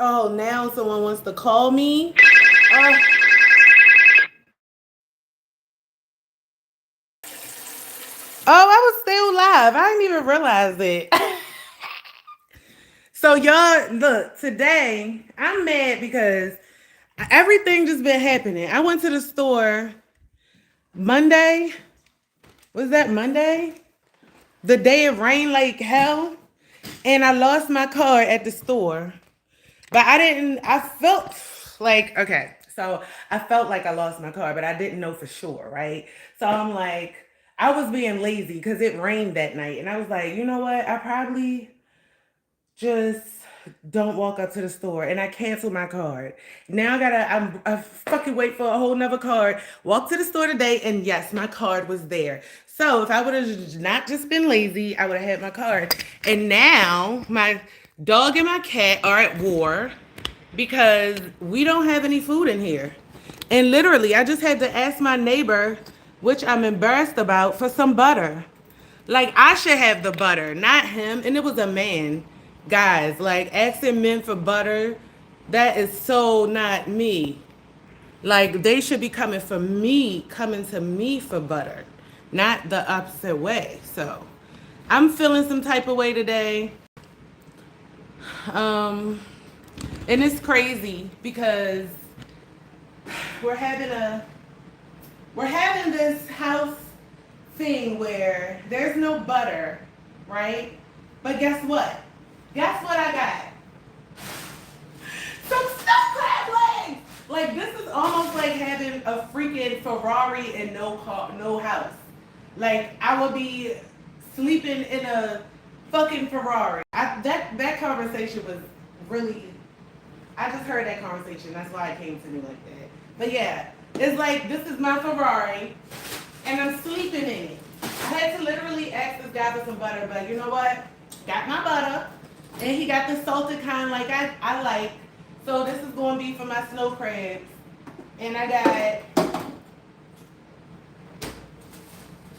Oh, now someone wants to call me. Uh, oh, I was still live. I didn't even realize it. So y'all, look, today I'm mad because everything just been happening. I went to the store Monday. Was that Monday? The day it rained like hell, and I lost my card at the store. But I didn't. I felt like okay. So I felt like I lost my car, but I didn't know for sure, right? So I'm like, I was being lazy because it rained that night, and I was like, you know what? I probably just don't walk up to the store, and I canceled my card. Now I fucking wait for a whole nother card. Walk to the store today, and yes, my card was there. So if I would have not just been lazy, I would have had my card. And now my dog and my cat are at war because we don't have any food in here. And literally, I just had to ask my neighbor, which I'm embarrassed about, for some butter. Like, I should have the butter, not him. And it was a man. Guys, like, asking men for butter, that is so not me. Like, they should be coming for me, coming to me for butter, not the opposite way. So, I'm feeling some type of way today. Um, and it's crazy because we're having a we're having this house thing where there's no butter, right? But guess what? Guess what I got? Some snow crab legs. Like this is almost like having a freaking Ferrari and no car, no house. Like I would be sleeping in a fucking Ferrari. That conversation was really. I just heard that conversation. That's why it came to me like that. But yeah, it's like this is my Ferrari, and I'm sleeping in it. I had to literally ask this guy for some butter, but you know what? Got my butter, and he got the salted kind like I like. So this is going to be for my snow crabs, and I got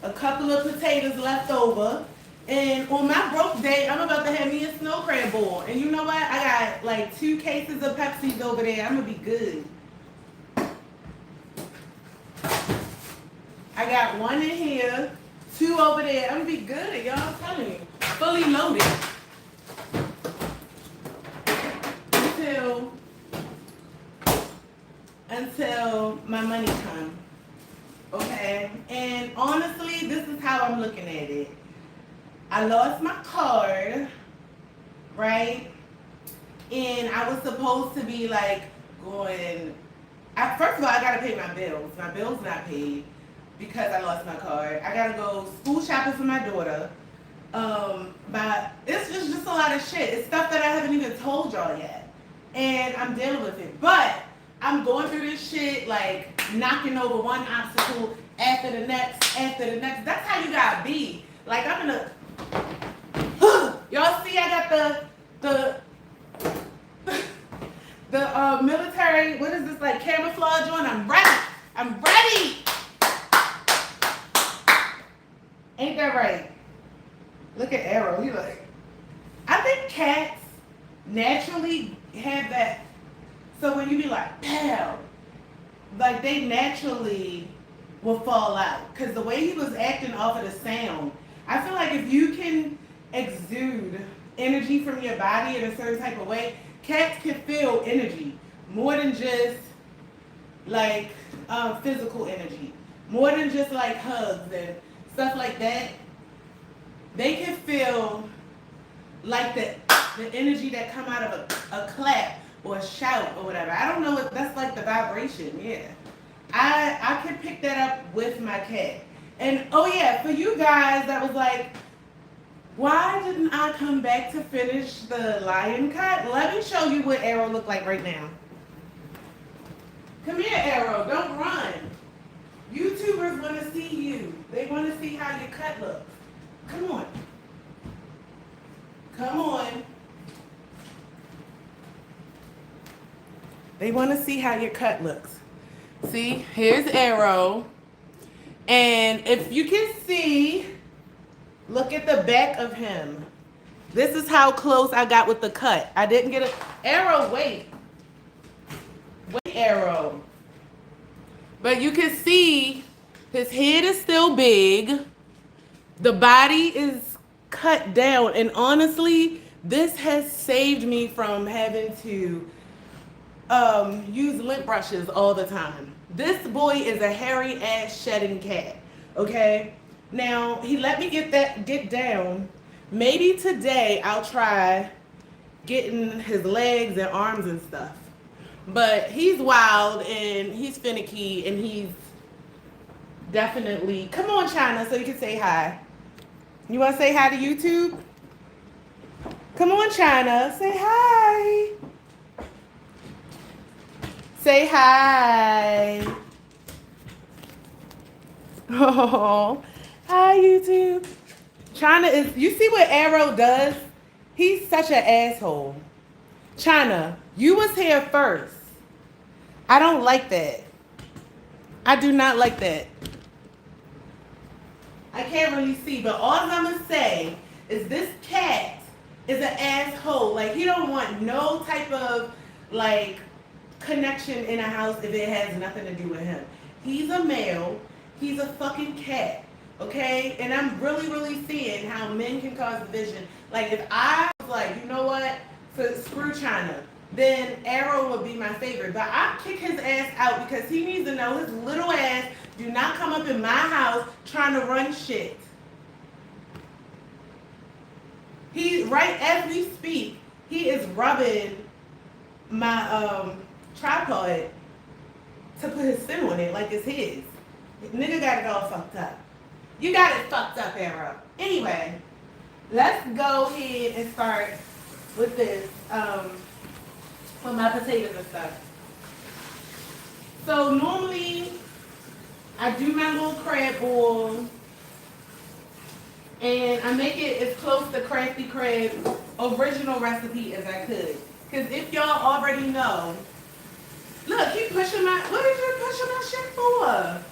a couple of potatoes left over. And on my broke day, I'm about to have me a snow crab bowl. And you know what? I got like 2 cases of Pepsi's over there. I'm gonna be good. I got one in here, 2 over there. I'm gonna be good, y'all. I'm telling you, fully loaded until my money comes. Okay. And honestly, this is how I'm looking at it. I lost my card, right? And I was supposed to be like going. First of all, I gotta pay my bills. My bills not paid because I lost my card. I gotta go school shopping for my daughter. But it's just a lot of shit. It's stuff that I haven't even told y'all yet, and I'm dealing with it. But I'm going through this shit like knocking over one obstacle after the next, after the next. That's how you gotta be. Like I'm in a. Y'all see, I got the military. What is this like camouflage on? I'm ready. I'm ready. Ain't that right? Look at Arrow. He like. I think cats naturally have that. So when you be like, pow, like they naturally will fall out. Because the way he was acting off of the sound, I feel like if you can exude energy from your body in a certain type of way, cats can feel energy more than just like physical energy, more than just like hugs and stuff like that. They can feel like the energy that come out of a clap or a shout or whatever. I don't know if that's like the vibration. Yeah, I can pick that up with my cat. And oh yeah, for you guys that was like, why didn't I come back to finish the lion cut? Let me show you what Arrow look like right now. Come here, Arrow. Don't run. YouTubers want to see you. They want to see how your cut looks. Come on. Come on. They want to see how your cut looks. See, here's Arrow. And if you can see, look at the back of him. This is how close I got with the cut. I didn't get a arrow. Wait, arrow. But you can see his head is still big. The body is cut down, and honestly, this has saved me from having to use lint brushes all the time. This boy is a hairy ass shedding cat. Okay, now he let me get down. Maybe today I'll try getting his legs and arms and stuff. But he's wild and he's finicky and he's definitely. Come on, China, so you can say hi. You want to say hi to YouTube? Come on, China, say hi. Say hi. Oh, hi, YouTube. China is. You see what Arrow does? He's such an asshole. China, you was here first. I don't like that. I do not like that. I can't really see, but all I'm gonna say is this cat is an asshole. Like he don't want no type of like connection in a house if it has nothing to do with him. He's a male. He's a fucking cat. Okay? And I'm really, really seeing how men can cause division. Like if I was like, you know what? For screw China, then Arrow would be my favorite. But I kick his ass out because he needs to know his little ass do not come up in my house trying to run shit. He right as we speak, he is rubbing my tripod to put his spin on it like it's his. Nigga got it all fucked up. You got it fucked up, Arrow. Anyway, let's go ahead and start with this, with my potatoes and stuff. So normally, I do my little crab boil, and I make it as close to Crafty Crab's original recipe as I could. Because if y'all already know, look, he pushing my, what is you pushing my shit for?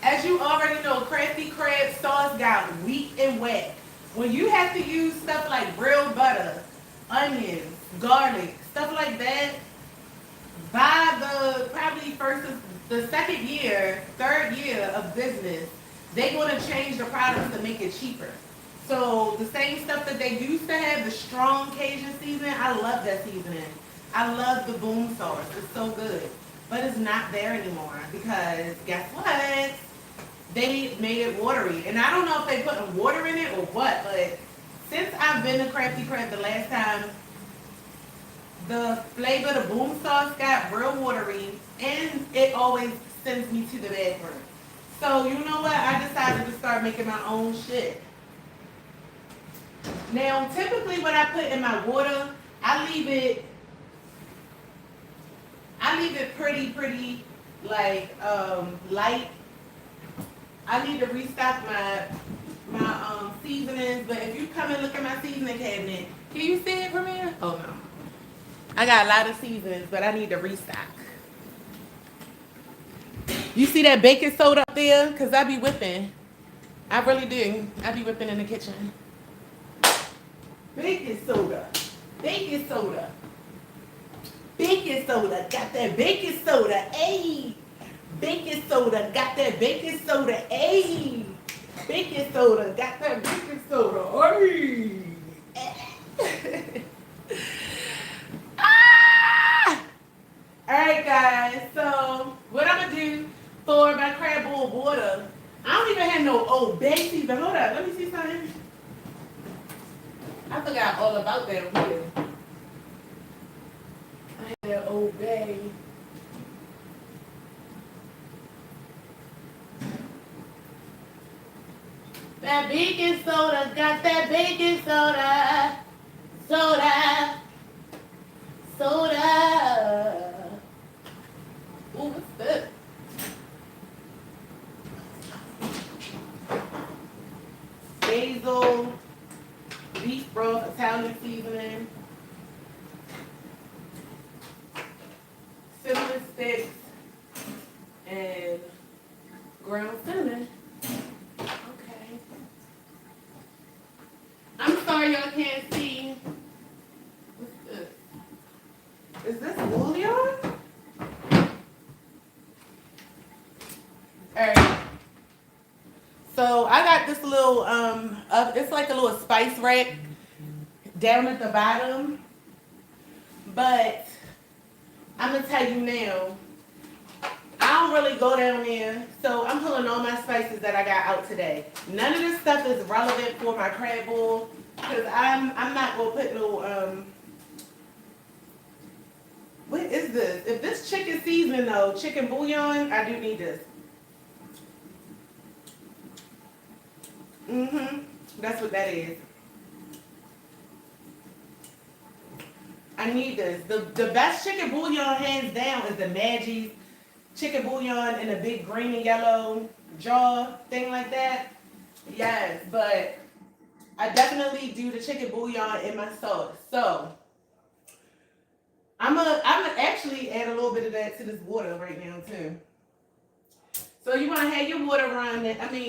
As you already know, Crafty Crab sauce got weak and wet. When you have to use stuff like real butter, onions, garlic, stuff like that, by the probably the second year, third year of business, they're going to change the products to make it cheaper. So the same stuff that they used to have, the strong Cajun seasoning, I love that seasoning. I love the boom sauce. It's so good. But it's not there anymore because guess what? They made it watery. And I don't know if they put water in it or what, but since I've been to Crafty Crab the last time, the flavor, the boom sauce got real watery and it always sends me to the bathroom. So you know what? I decided to start making my own shit. Now, typically what I put in my water, I leave it pretty like light. I need to restock my seasonings, but if you come and look at my seasoning cabinet, can you see it from here? Oh no. I got a lot of seasonings, but I need to restock. You see that baking soda up there? Because I be whipping. I really do. I be whipping in the kitchen. Baking soda. Baking soda. Baking soda. Got that baking soda. Ayy. Baking soda. Got that baking soda. Ayy. Baking soda. Got that baking soda. Ayy. Ah! Alright guys, so what I'm going to do for my crab boil water, I don't even have no Old Bay season. Hold up, let me see something. I forgot all about that here. I had that Old Bay. That baking soda, got that baking soda. Soda. Soda. Ooh, what's this? Basil, beef broth, Italian seasoning, cinnamon sticks, and ground cinnamon. Okay. Is this bouillon? Alright. So I got this little it's like a little spice rack down at the bottom. But I'm gonna tell you now, I don't really go down there, so I'm pulling all my spices that I got out today. None of this stuff is relevant for my crab bowl, because I'm not gonna put no what is this? If this chicken seasoning though, chicken bouillon, I do need this. That's what that is. I need this. The best chicken bouillon hands down is the Maryjane chicken bouillon in a big green and yellow jar thing like that. Yes, but I definitely do the chicken bouillon in my sauce. So I'm gonna actually add a little bit of that to this water right now too. So you want to have your water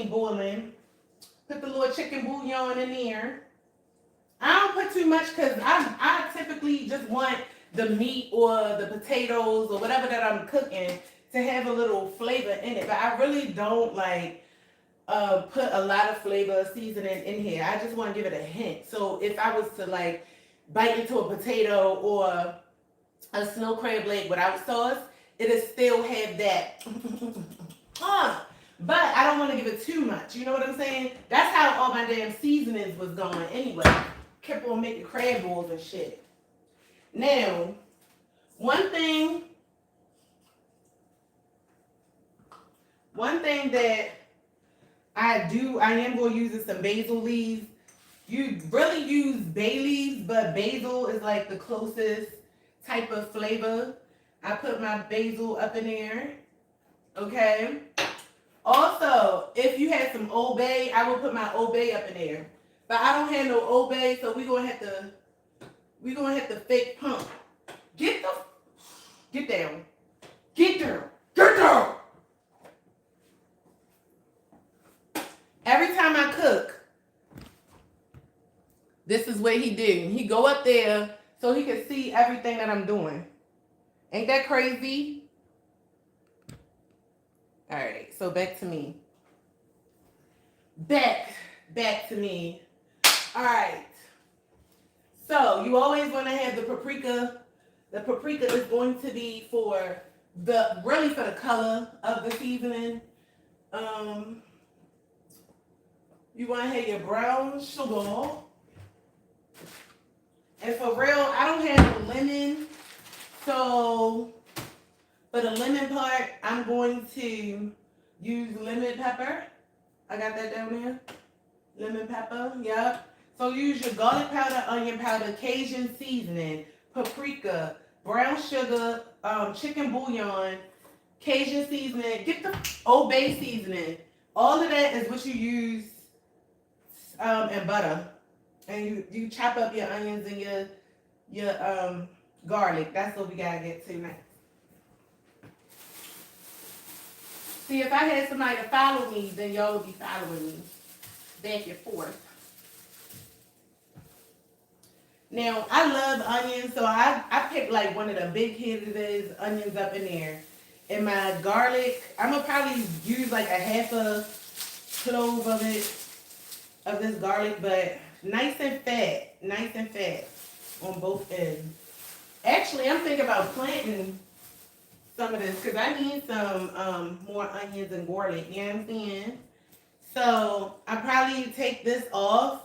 boiling. Put the little chicken bouillon in there. I don't put too much because I typically just want the meat or the potatoes or whatever that I'm cooking to have a little flavor in it. But I really don't like put a lot of flavor seasoning in here. I just want to give it a hint. So if I was to like bite into a potato or a snow crab leg without sauce, it'll still have that. But I don't want to give it too much. You know what I'm saying? That's how all my damn seasonings was going anyway. Kept on making crab balls and shit. Now, one thing that I am going to use some basil leaves. You really use bay leaves, but basil is like the closest type of flavor. I put my basil up in there. Okay. Also, if you had some Old Bay, I would put my Old Bay up in there. But I don't have no Old Bay, so we're gonna have to fake pump. Get down. Get down. Get down. Every time I cook, this is what he do. He go up there so he can see everything that I'm doing. Ain't that crazy? All right, so back to me. Back to me. All right. So you always want to have the paprika. The paprika is going to be for the color of the seasoning. You want to have your brown sugar. And for real, I don't have no lemon. So for the lemon part, I'm going to use lemon pepper. I got that down there. Lemon pepper, yep. So use your garlic powder, onion powder, Cajun seasoning, paprika, brown sugar, chicken bouillon, Cajun seasoning. Get the Old Bay seasoning. All of that is what you use and butter. And you chop up your onions and your garlic. That's what we gotta get to next. See, if I had somebody to follow me, then y'all would be following me back and forth. Now, I love onions, so I picked like one of the big-headed onions up in there. And my garlic, I'm going to probably use like a half a clove of this garlic, but nice and fat on both ends. Actually, I'm thinking about planting some of this because I need some more onions and garlic, you know what I'm saying? So I probably take this off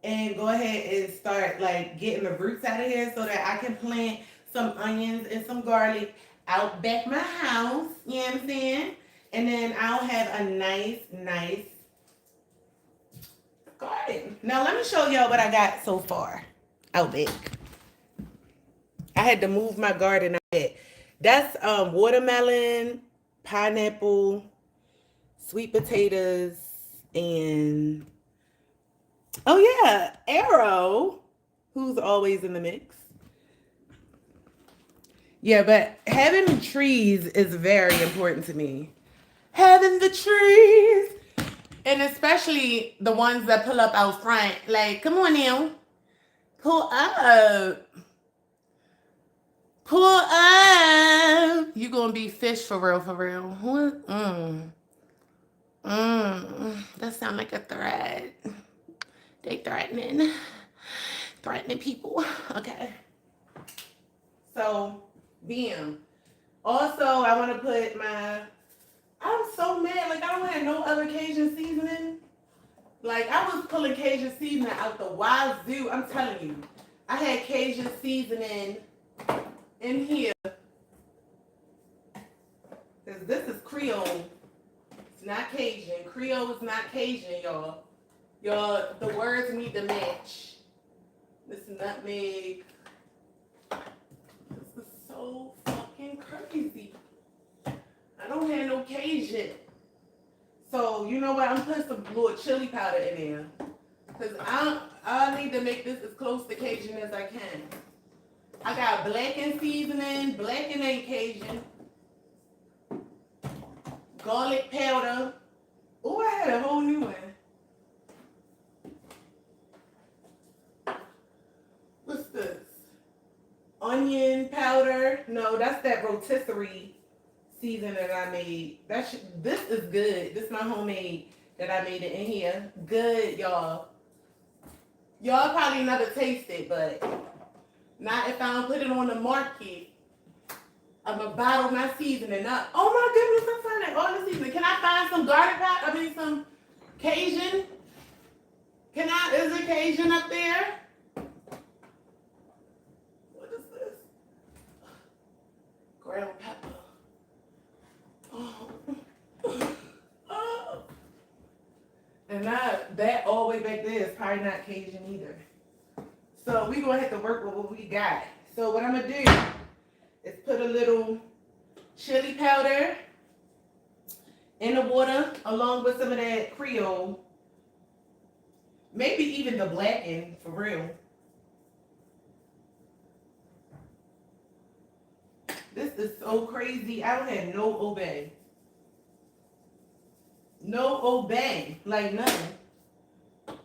and go ahead and start like getting the roots out of here so that I can plant some onions and some garlic out back my house, you know what I'm saying? And then I'll have a nice garden. Now let me show y'all what I got so far out back. I had to move my garden out back. That's watermelon, pineapple, sweet potatoes, and oh yeah, Arrow, who's always in the mix. Yeah, but having trees is very important to me. Having the trees, and especially the ones that pull up out front. Like, come on now, pull up. Pull up. You gonna be fish for real, for real. What? That sound like a threat. They threatening people. Okay. So, bam. Also, I want to put my. I'm so mad. Like, I don't have no other Cajun seasoning. Like, I was pulling Cajun seasoning out the wazoo. I'm telling you. I had Cajun seasoning in here. Because this is Creole. It's not Cajun. Creole is not Cajun, y'all. Y'all, the words need to match. This nutmeg. This is so fucking crazy. I don't have no Cajun. So, you know what? I'm putting some little chili powder in there. Because I need to make this as close to Cajun as I can. I got blackened seasoning. Blackened ain't Cajun. Garlic powder. Oh, I had a whole new one. What's this? Onion powder. No, that's that rotisserie season that I made. This is good. This is my homemade that I made it in here. Good, y'all. Y'all probably never tasted, but not if I don't put it on the market. I'm gonna bottle my seasoning up. Oh my goodness, I'm finding all the seasoning. Can I find some garlic powder? I mean some Cajun? Is there Cajun up there? What is this? Ground pepper. Oh. And that all the way back there is probably not Cajun either. So we're gonna have to work with what we got. So what I'm gonna do is put a little chili powder in the water along with some of that Creole. Maybe even the blackened for real. This is so crazy. I don't have no obey. No obey. Like nothing.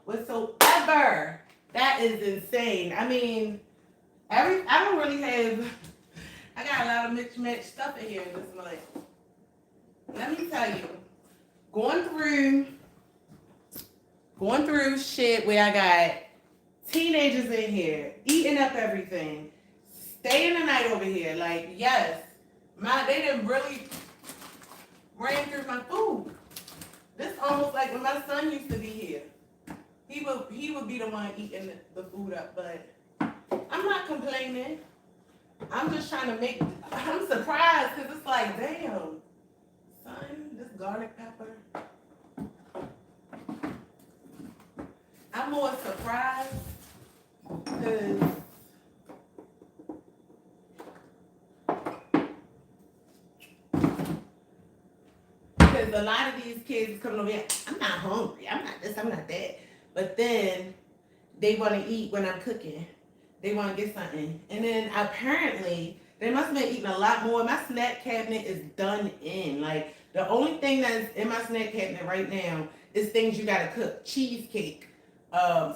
Whatsoever. That is insane. I mean, I don't really have. I got a lot of mixed stuff in here in this month. Let me tell you, going through shit where I got teenagers in here eating up everything, staying the night over here. Like, yes, they didn't really ran through my food. This almost like when my son used to be here. He would be the one eating the food up, but I'm not complaining. I'm just trying to I'm surprised because it's like, damn, son, this garlic pepper. I'm more surprised because a lot of these kids come over here, I'm not hungry, I'm not this, I'm not that. But then they want to eat when I'm cooking. They want to get something. And then apparently, they must have been eating a lot more. My snack cabinet is done in. Like, the only thing that's in my snack cabinet right now is things you got to cook. Cheesecake,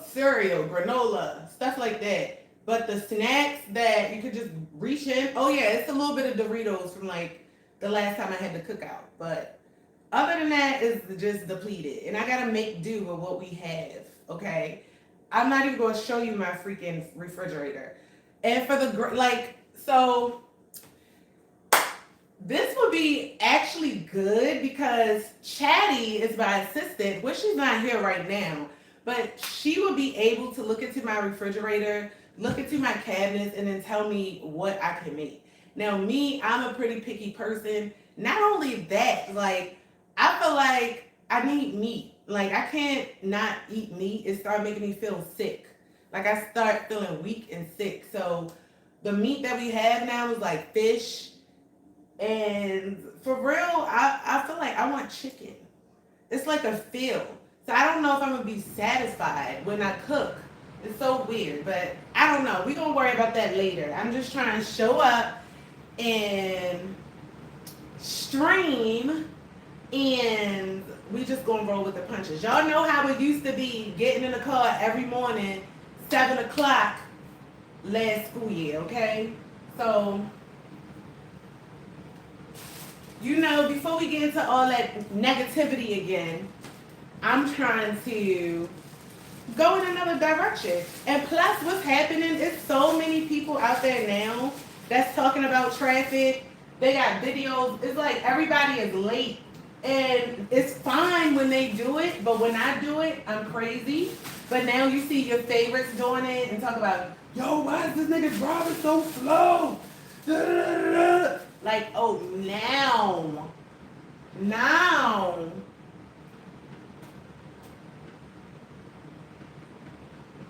cereal, granola, stuff like that. But the snacks that you could just reach in, oh yeah, it's a little bit of Doritos from like the last time I had the cookout. But other than that, it's just depleted. And I got to make do with what we have, okay? I'm not even going to show you my freaking refrigerator. And for so this would be actually good because Chatty is my assistant, which she's not here right now, but she will be able to look into my refrigerator, look into my cabinets, and then tell me what I can make. Now, me, I'm a pretty picky person. Not only that, like, I feel like I need meat. Like, I can't not eat meat. It started making me feel sick. Like, I start feeling weak and sick. So, the meat that we have now is like fish. And for real, I feel like I want chicken. It's like a feel. So, I don't know if I'm going to be satisfied when I cook. It's so weird. But I don't know. We're going to worry about that later. I'm just trying to show up and stream. And we just gonna roll with the punches. Y'all know how it used to be getting in the car every morning, 7 o'clock last school year, okay? So, before we get into all that negativity again, I'm trying to go in another direction. And plus, what's happening is so many people out there now that's talking about traffic. They got videos. It's like everybody is late. And it's fine when they do it, but when I do it, I'm crazy. But now you see your favorites doing it and talk about, yo, why is this nigga driving so slow? Like, oh, now.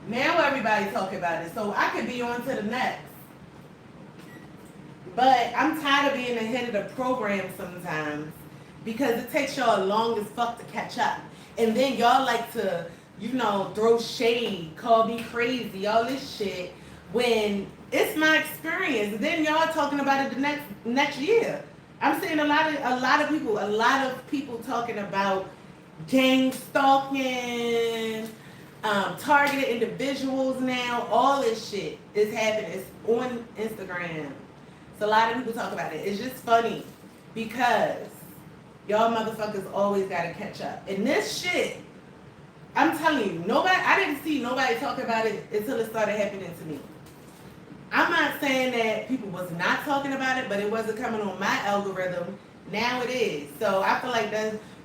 Now everybody's talking about it. So I could be on to the next. But I'm tired of being ahead of the program sometimes because it takes y'all long as fuck to catch up. And then y'all like to, throw shade, call me crazy, all this shit, when it's my experience. And then y'all talking about it the next year. I'm seeing a lot of people talking about gang stalking, targeted individuals now. All this shit is happening. It's on Instagram. So a lot of people talk about it. It's just funny because y'all motherfuckers always gotta catch up. And this shit, I'm telling you, I didn't see nobody talk about it until it started happening to me. I'm not saying that people was not talking about it, but it wasn't coming on my algorithm. Now it is. So I feel like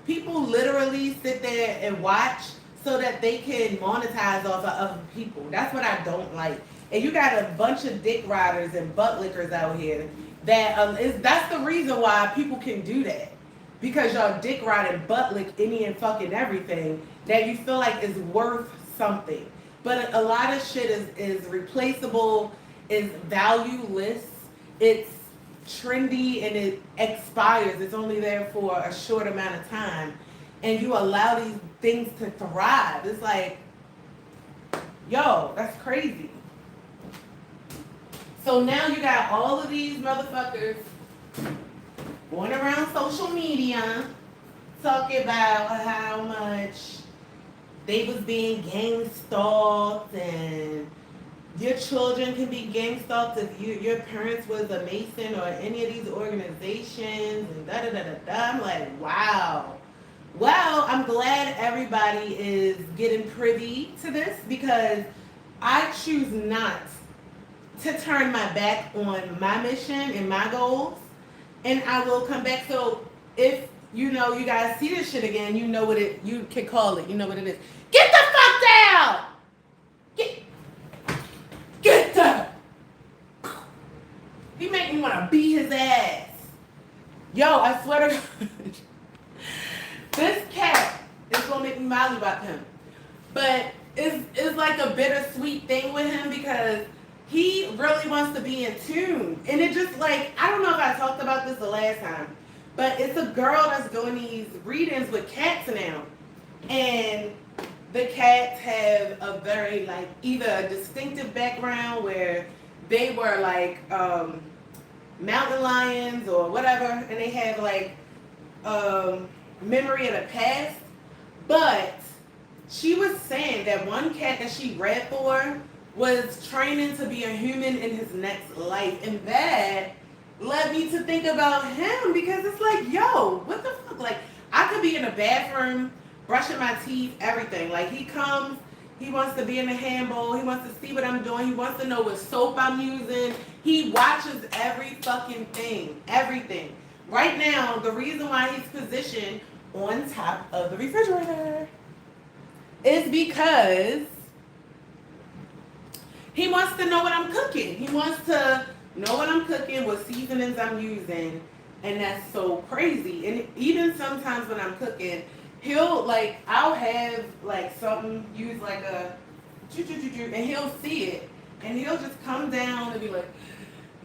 people literally sit there and watch so that they can monetize off of other people. That's what I don't like. And you got a bunch of dick riders and butt lickers out here that's the reason why people can do that. Because y'all dick ride and butt lick any and fucking everything that you feel like is worth something. But a lot of shit is replaceable, is valueless, it's trendy, and it expires. It's only there for a short amount of time. And you allow these things to thrive. It's like, yo, that's crazy. So now you got all of these motherfuckers going around social media talking about how much they was being gang stalked and your children can be gang stalked if your parents was a Mason or any of these organizations and da-da-da-da-da. I'm like, wow. Well, I'm glad everybody is getting privy to this because I choose not to turn my back on my mission and my goals, and I will come back. So if you guys see this shit again, you can call it. You know what it is. Get the fuck down. Get the. He make me want to beat his ass. Yo, I swear to God, this cat is gonna make me mad about him, but it's like a bittersweet thing with him because he really wants to be in tune. And it just like, I don't know if I talked about this the last time, but it's a girl that's doing these readings with cats now. And the cats have a very like, either a distinctive background where they were like mountain lions or whatever, and they have like memory of the past. But she was saying that one cat that she read for was training to be a human in his next life. And that led me to think about him because it's like, yo, what the fuck? Like, I could be in a bathroom, brushing my teeth, everything. Like, he comes, he wants to be in the handbowl, he wants to see what I'm doing, he wants to know what soap I'm using. He watches every fucking thing, everything. Right now, the reason why he's positioned on top of the refrigerator is because he wants to know what I'm cooking. He wants to know what I'm cooking, what seasonings I'm using, and that's so crazy. And even sometimes when I'm cooking, I'll have like something, use like a and he'll see it, and he'll just come down and be like,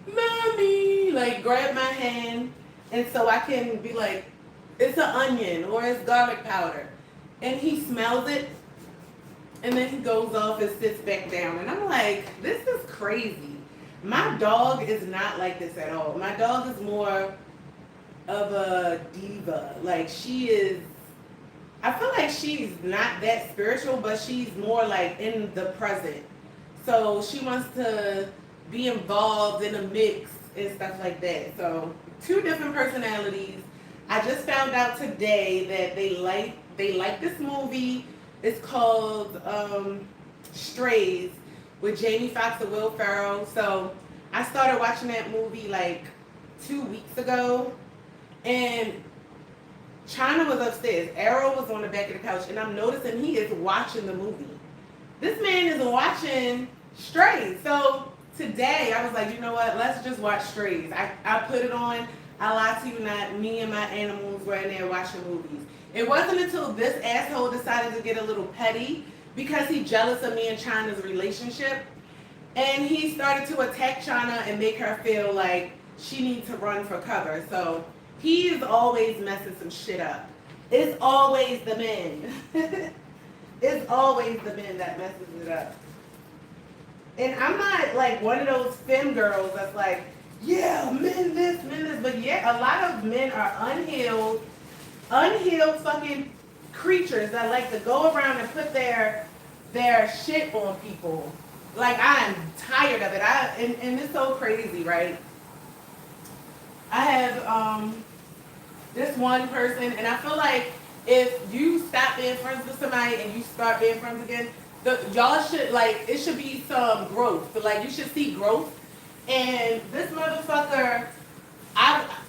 "Mommy," like grab my hand, and so I can be like, "It's an onion or it's garlic powder," and he smells it. And then he goes off and sits back down. And I'm like, this is crazy. My dog is not like this at all. My dog is more of a diva. Like, I feel like she's not that spiritual, but she's more like in the present. So she wants to be involved in a mix and stuff like that. So two different personalities. I just found out today that they like this movie. It's called Strays with Jamie Foxx and Will Ferrell. So I started watching that movie like 2 weeks ago, and China was upstairs. Arrow was on the back of the couch, and I'm noticing he is watching the movie. This man is watching Strays. So today I was like, you know what? Let's just watch Strays. I put it on. I lie to you not. Me and my animals were in there watching movies. It wasn't until this asshole decided to get a little petty because he's jealous of me and China's relationship. And he started to attack China and make her feel like she needs to run for cover. So he is always messing some shit up. It's always the men. It's always the men that messes it up. And I'm not like one of those femme girls that's like, yeah, men this. But yeah, a lot of men are unhealed fucking creatures that like to go around and put their shit on people. Like, I'm tired of it. And it's so crazy, right? I have this one person, and I feel like if you stop being friends with somebody and you start being friends again, y'all should, like, it should be some growth. So, like, you should see growth. And this motherfucker,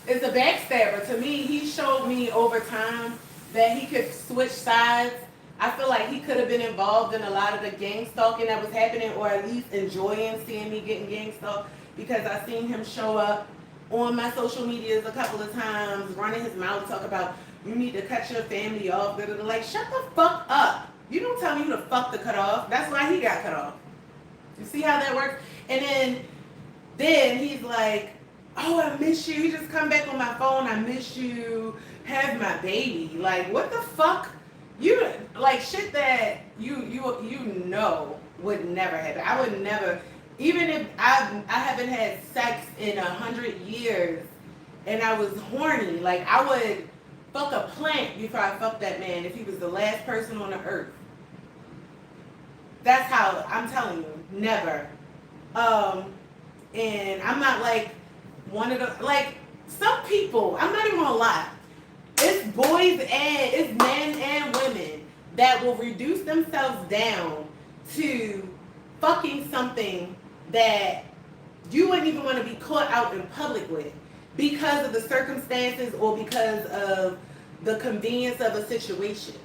is a backstabber. To me, he showed me over time that he could switch sides. I feel like he could have been involved in a lot of the gang stalking that was happening, or at least enjoying seeing me getting gang stalked, because I seen him show up on my social medias a couple of times, running his mouth, talk about you need to cut your family off. Like, shut the fuck up. You don't tell me who the fuck to cut off. That's why he got cut off. You see how that works? And then he's like, oh, I miss you. He just come back on my phone. I miss you. Have my baby. Like, what the fuck? You like shit that you know would never happen. I would never, even if I haven't had sex in 100 years and I was horny, like I would fuck a plant before I fuck that man if he was the last person on the earth. That's how I'm telling you, never. And I'm not like one of the, like some people, I'm not even gonna lie. It's boys and it's men and women that will reduce themselves down to fucking something that you wouldn't even want to be caught out in public with because of the circumstances or because of the convenience of a situation.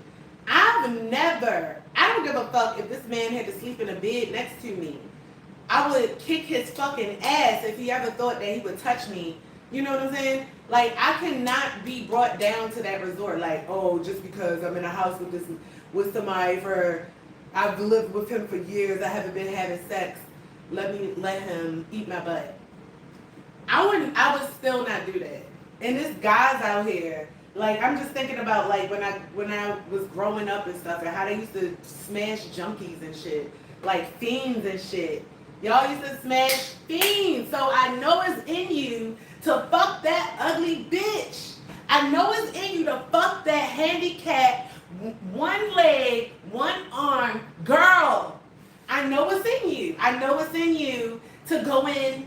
I don't give a fuck if this man had to sleep in a bed next to me. I would kick his fucking ass if he ever thought that he would touch me. You know what I'm saying? Like, I cannot be brought down to that resort. Like, oh, just because I'm in a house with somebody I've lived with him for years, I haven't been having sex, let him eat my butt. I would still not do that. And there's guys out here, like, I'm just thinking about, like, when I was growing up and stuff, and how they used to smash junkies and shit. Like, fiends and shit. Y'all used to smash fiends. So I know it's in you to fuck that ugly bitch. I know it's in you to fuck that handicapped, one leg, one arm girl. I know it's in you. I know it's in you to go in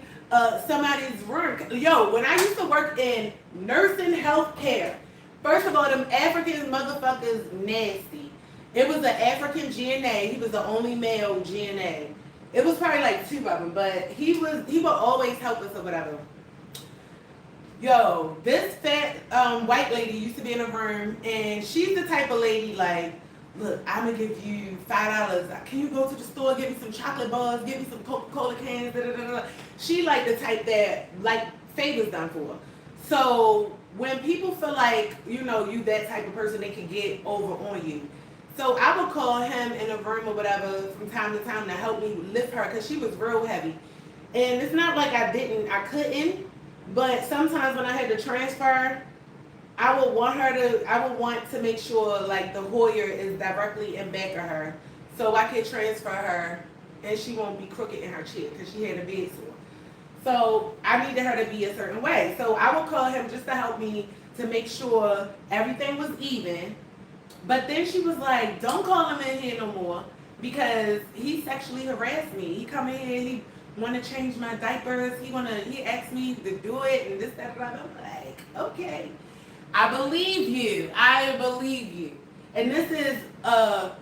somebody's room. Yo, when I used to work in nursing healthcare, first of all, them African motherfuckers nasty. It was an African GNA. He was the only male GNA. It was probably like two of them, but he would always help us or whatever. Yo, this fat white lady used to be in a room, and she's the type of lady like, look, I'm gonna give you $5. Can you go to the store, give me some chocolate bars, give me some Coca-Cola cans, da, da, da, da. She like the type that like favors done for. So when people feel like, you know, you that type of person, they can get over on you. So I would call him in a room or whatever from time to time to help me lift her because she was real heavy. And it's not like I couldn't, but sometimes when I had to transfer, I would want to make sure like the Hoyer is directly in back of her so I could transfer her and she won't be crooked in her chair because she had a bed sore. So I needed her to be a certain way. So I would call him just to help me to make sure everything was even. But then she was like, don't call him in here no more because he sexually harassed me. He come in here, he want to change my diapers. He asked me to do it and this, that, blah, blah. I'm like, okay. I believe you. I believe you. And this is a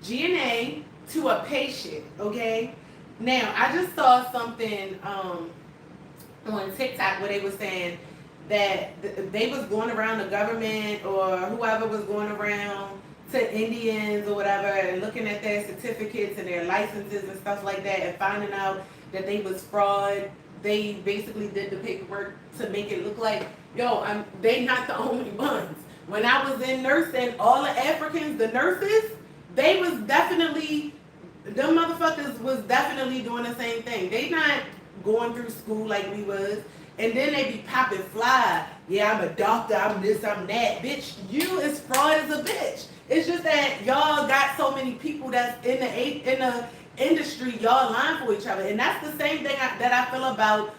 GNA to a patient, okay? Now, I just saw something on TikTok where they were saying that they was going around the government or whoever was going around to Indians or whatever and looking at their certificates and their licenses and stuff like that and finding out that they was fraud. They basically did the paperwork to make it look like, yo, they not the only ones. When I was in nursing, all the Africans, the nurses, they was definitely, them motherfuckers was definitely doing the same thing. They not going through school like we was. And then they be popping fly. Yeah, I'm a doctor, I'm this, I'm that. Bitch, you is fraud as a bitch. It's just that y'all got so many people that's in the industry, y'all lying for each other. And that's the same thing that I feel about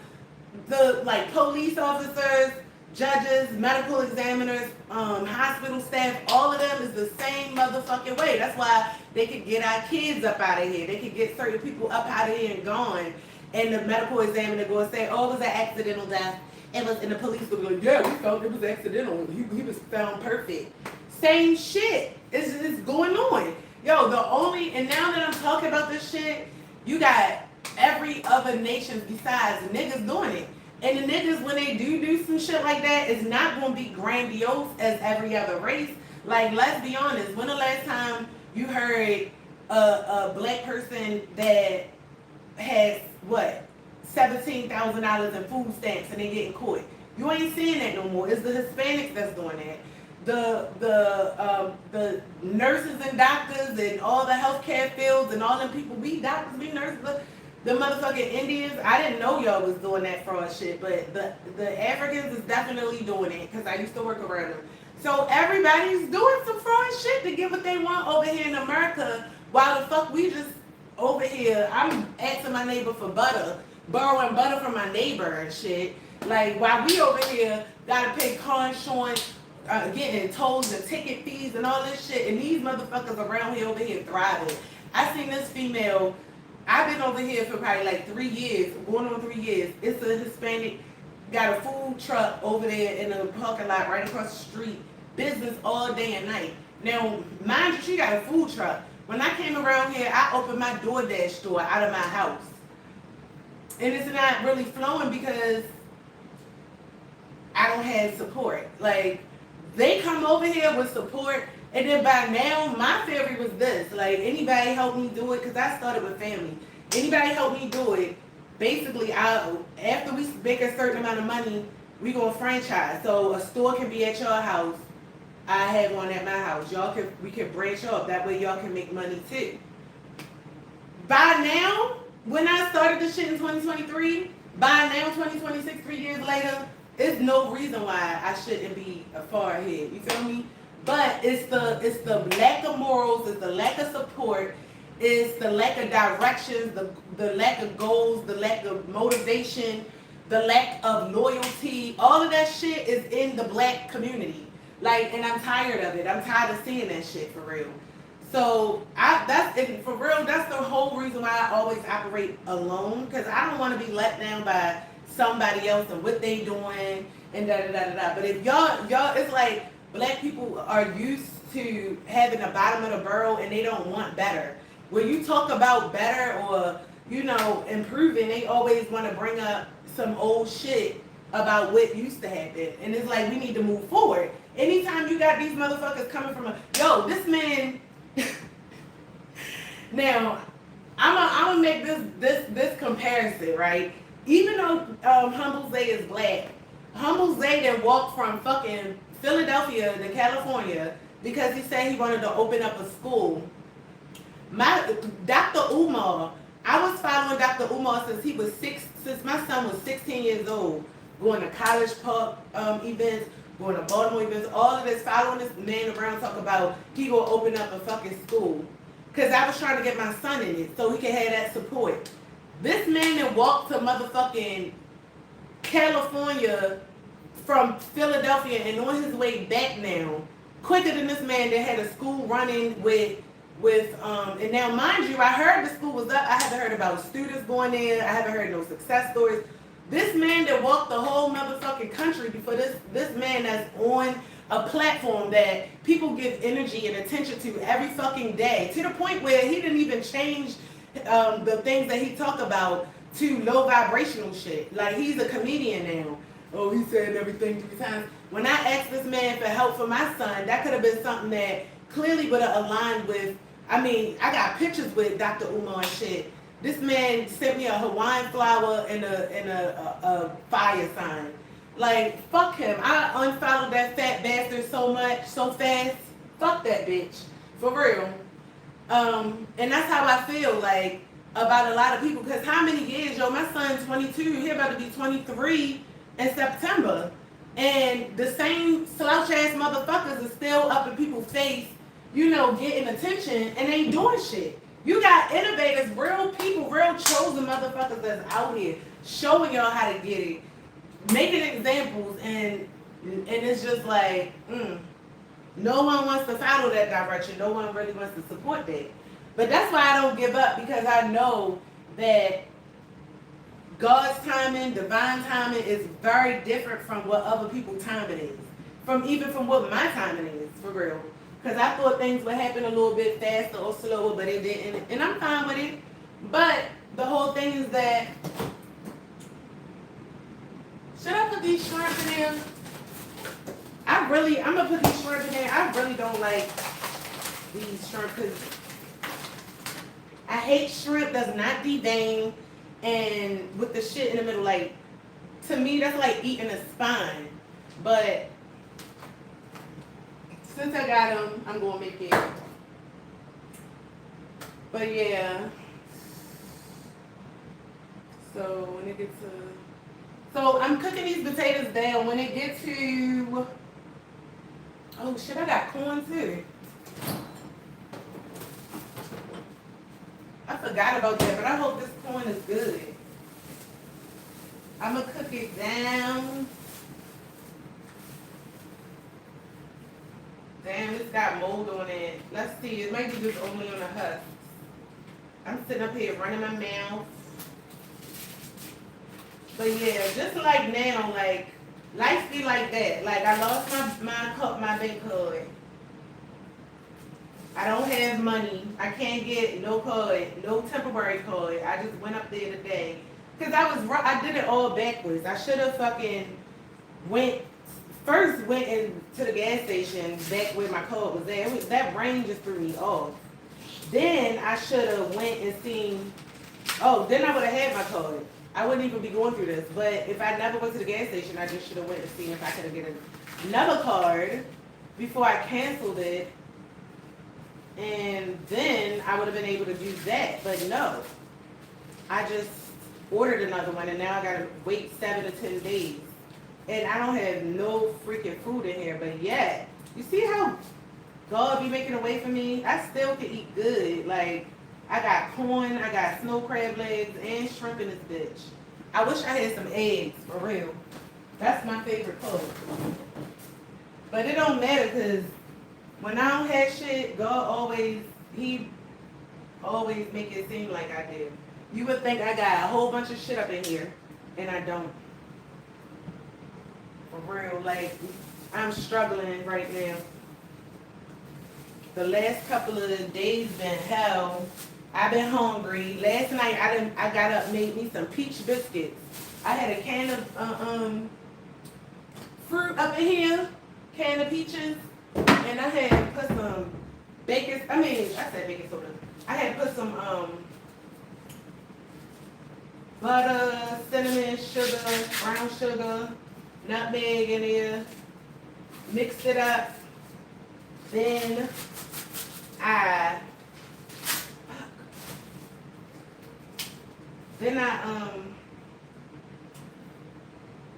the like police officers, judges, medical examiners, hospital staff. All of them is the same motherfucking way. That's why they could get our kids up out of here. They could get certain people up out of here and gone. And the medical examiner go and say, oh, it was an accidental death. It was, and the police go like, yeah, we found it was accidental. He was found perfect. Same shit is going on. Yo, and now that I'm talking about this shit, you got every other nation besides niggas doing it. And the niggas, when they do some shit like that, it's not going to be grandiose as every other race. Like, let's be honest. When the last time you heard a black person that has, what, $17,000 in food stamps and they getting caught? You ain't seeing that no more. It's the Hispanics that's doing that. The nurses and doctors and all the healthcare fields and all them people, we doctors, we nurses, the motherfucking Indians, I didn't know y'all was doing that fraud shit, but the Africans is definitely doing it because I used to work around them. So everybody's doing some fraud shit to get what they want over here in America, while the fuck we just over here, I'm asking my neighbor for butter, borrowing butter from my neighbor and shit. Like, while we over here gotta pay car insurance, getting tolls and ticket fees and all this shit, and these motherfuckers around here over here thriving. I seen this female, I've been over here for probably like 3 years, going on 3 years. It's a Hispanic, got a food truck over there in the parking lot right across the street, business all day and night. Now, mind you, she got a food truck. When I came around here, I opened my DoorDash store out of my house. And it's not really flowing because I don't have support. Like, they come over here with support, and then by now, my theory was this. Like, anybody help me do it, because I started with family. Anybody help me do it, basically, after we make a certain amount of money, we going to franchise. So a store can be at your house. I have one at my house. We can branch off. That way y'all can make money too. By now, when I started this shit in 2023, by now, 2026, 3 years later, there's no reason why I shouldn't be far ahead. You feel me? But it's the lack of morals, it's the lack of support, it's the lack of directions, the lack of goals, the lack of motivation, the lack of loyalty. All of that shit is in the black community. Like, and I'm tired of it. I'm tired of seeing that shit for real. So that's the whole reason why I always operate alone, because I don't want to be let down by somebody else and what they doing and da da da da da. But if y'all, it's like black people are used to having the bottom of the barrel and they don't want better. When you talk about better or improving, they always want to bring up some old shit about what used to happen. And it's like, we need to move forward. Anytime you got these motherfuckers coming from this man. Now, I'm gonna make this comparison, right? Even though Humble Zay is black, Humble Zay that walked from fucking Philadelphia to California because he said he wanted to open up a school. Dr. Umar, I was following Dr. Umar since my son was 16 years old, going to College Park events, going to Baltimore events, all of this, following this man around, talk about he gonna open up a fucking school. Because I was trying to get my son in it so he can have that support. This man that walked to motherfucking California from Philadelphia and on his way back now, quicker than this man that had a school running with with and now mind you, I heard the school was up. I haven't heard about students going there. I haven't heard no success stories. This man that walked the whole motherfucking country before this man that's on a platform that people give energy and attention to every fucking day, to the point where he didn't even change the things that he talked about to low vibrational shit. Like, he's a comedian now. Oh, he said everything 3 times. When I asked this man for help for my son, that could have been something that clearly would have aligned with. I mean, I got pictures with Dr. Umar and shit. This man sent me a Hawaiian flower and a fire sign. Like, fuck him. I unfollowed that fat bastard so much, so fast. Fuck that bitch. For real. And that's how I feel, like, about a lot of people. Because how many years, yo, my son's 22, he about to be 23 in September. And the same slouch ass motherfuckers are still up in people's face, you know, getting attention and ain't doing shit. You got innovators, real people, real chosen motherfuckers that's out here showing y'all how to get it, making examples, and it's just like, no one wants to follow that direction. No one really wants to support that. But that's why I don't give up, because I know that God's timing, divine timing is very different from what other people's timing is. Even from what my timing is, for real. Because I thought things would happen a little bit faster or slower, but it didn't. And I'm fine with it. But the whole thing is that, should I put these shrimp in there? I'm going to put these shrimp in there. I really don't like these shrimp because I hate shrimp that's not deveined and with the shit in the middle. Like, to me, that's like eating a spine. But since I got them, I'm going to make it. But yeah. So when it gets to... So I'm cooking these potatoes down. When it gets to... Oh shit, I got corn too. I forgot about that, but I hope this corn is good. I'm going to cook it down. Damn, it's got mold on it. Let's see. It might be just only on the husk. I'm sitting up here running my mouth. But yeah, just like now, like, life be like that. Like, I lost my bank card. I don't have money. I can't get no card, no temporary card. I just went up there today. Because I did it all backwards. I should have fucking first went into the gas station back where my card was at. That rain just threw me off. Then I should have went and seen, then I would have had my card. I wouldn't even be going through this. But if I never went to the gas station, I just should have went and seen if I could get another card before I canceled it. And then I would have been able to do that. But no. I just ordered another one, and now I got to wait 7 to 10 days. And I don't have no freaking food in here. But yet, you see how God be making a way for me? I still can eat good. Like, I got corn, I got snow crab legs, and shrimp in this bitch. I wish I had some eggs, for real. That's my favorite color. But it don't matter, because when I don't have shit, God He always make it seem like I do. You would think I got a whole bunch of shit up in here, and I don't. For real, like, I'm struggling right now. The last couple of days been hell. I've been hungry. Last night I got up and made me some peach biscuits. I had a can of fruit up in here, can of peaches, and I had put some baking soda. I had put some butter, cinnamon, sugar, brown sugar, nutmeg in there. Mixed it up. Then I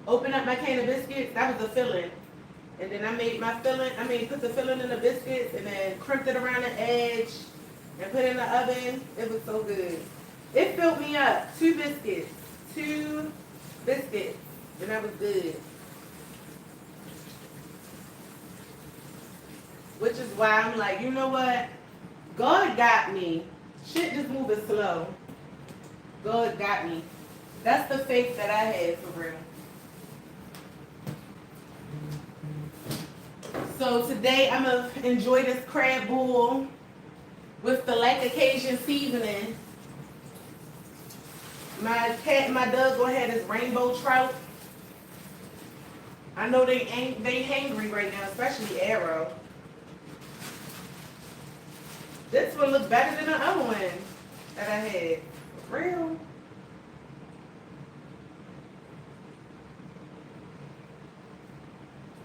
opened up my can of biscuits. That was the filling. And then I made my filling, put the filling in the biscuits and then crimped it around the edge and put it in the oven. It was so good. It filled me up. 2 biscuits. And that was good. Which is why I'm like, you know what? God got me. Shit just moving slow. God got me. That's the faith that I had for real. So today I'm gonna enjoy this crab bowl with the like occasion seasoning. My cat and my dog gonna have this rainbow trout. I know they hangry right now, especially Arrow. This one looks better than the other one that I had. For real.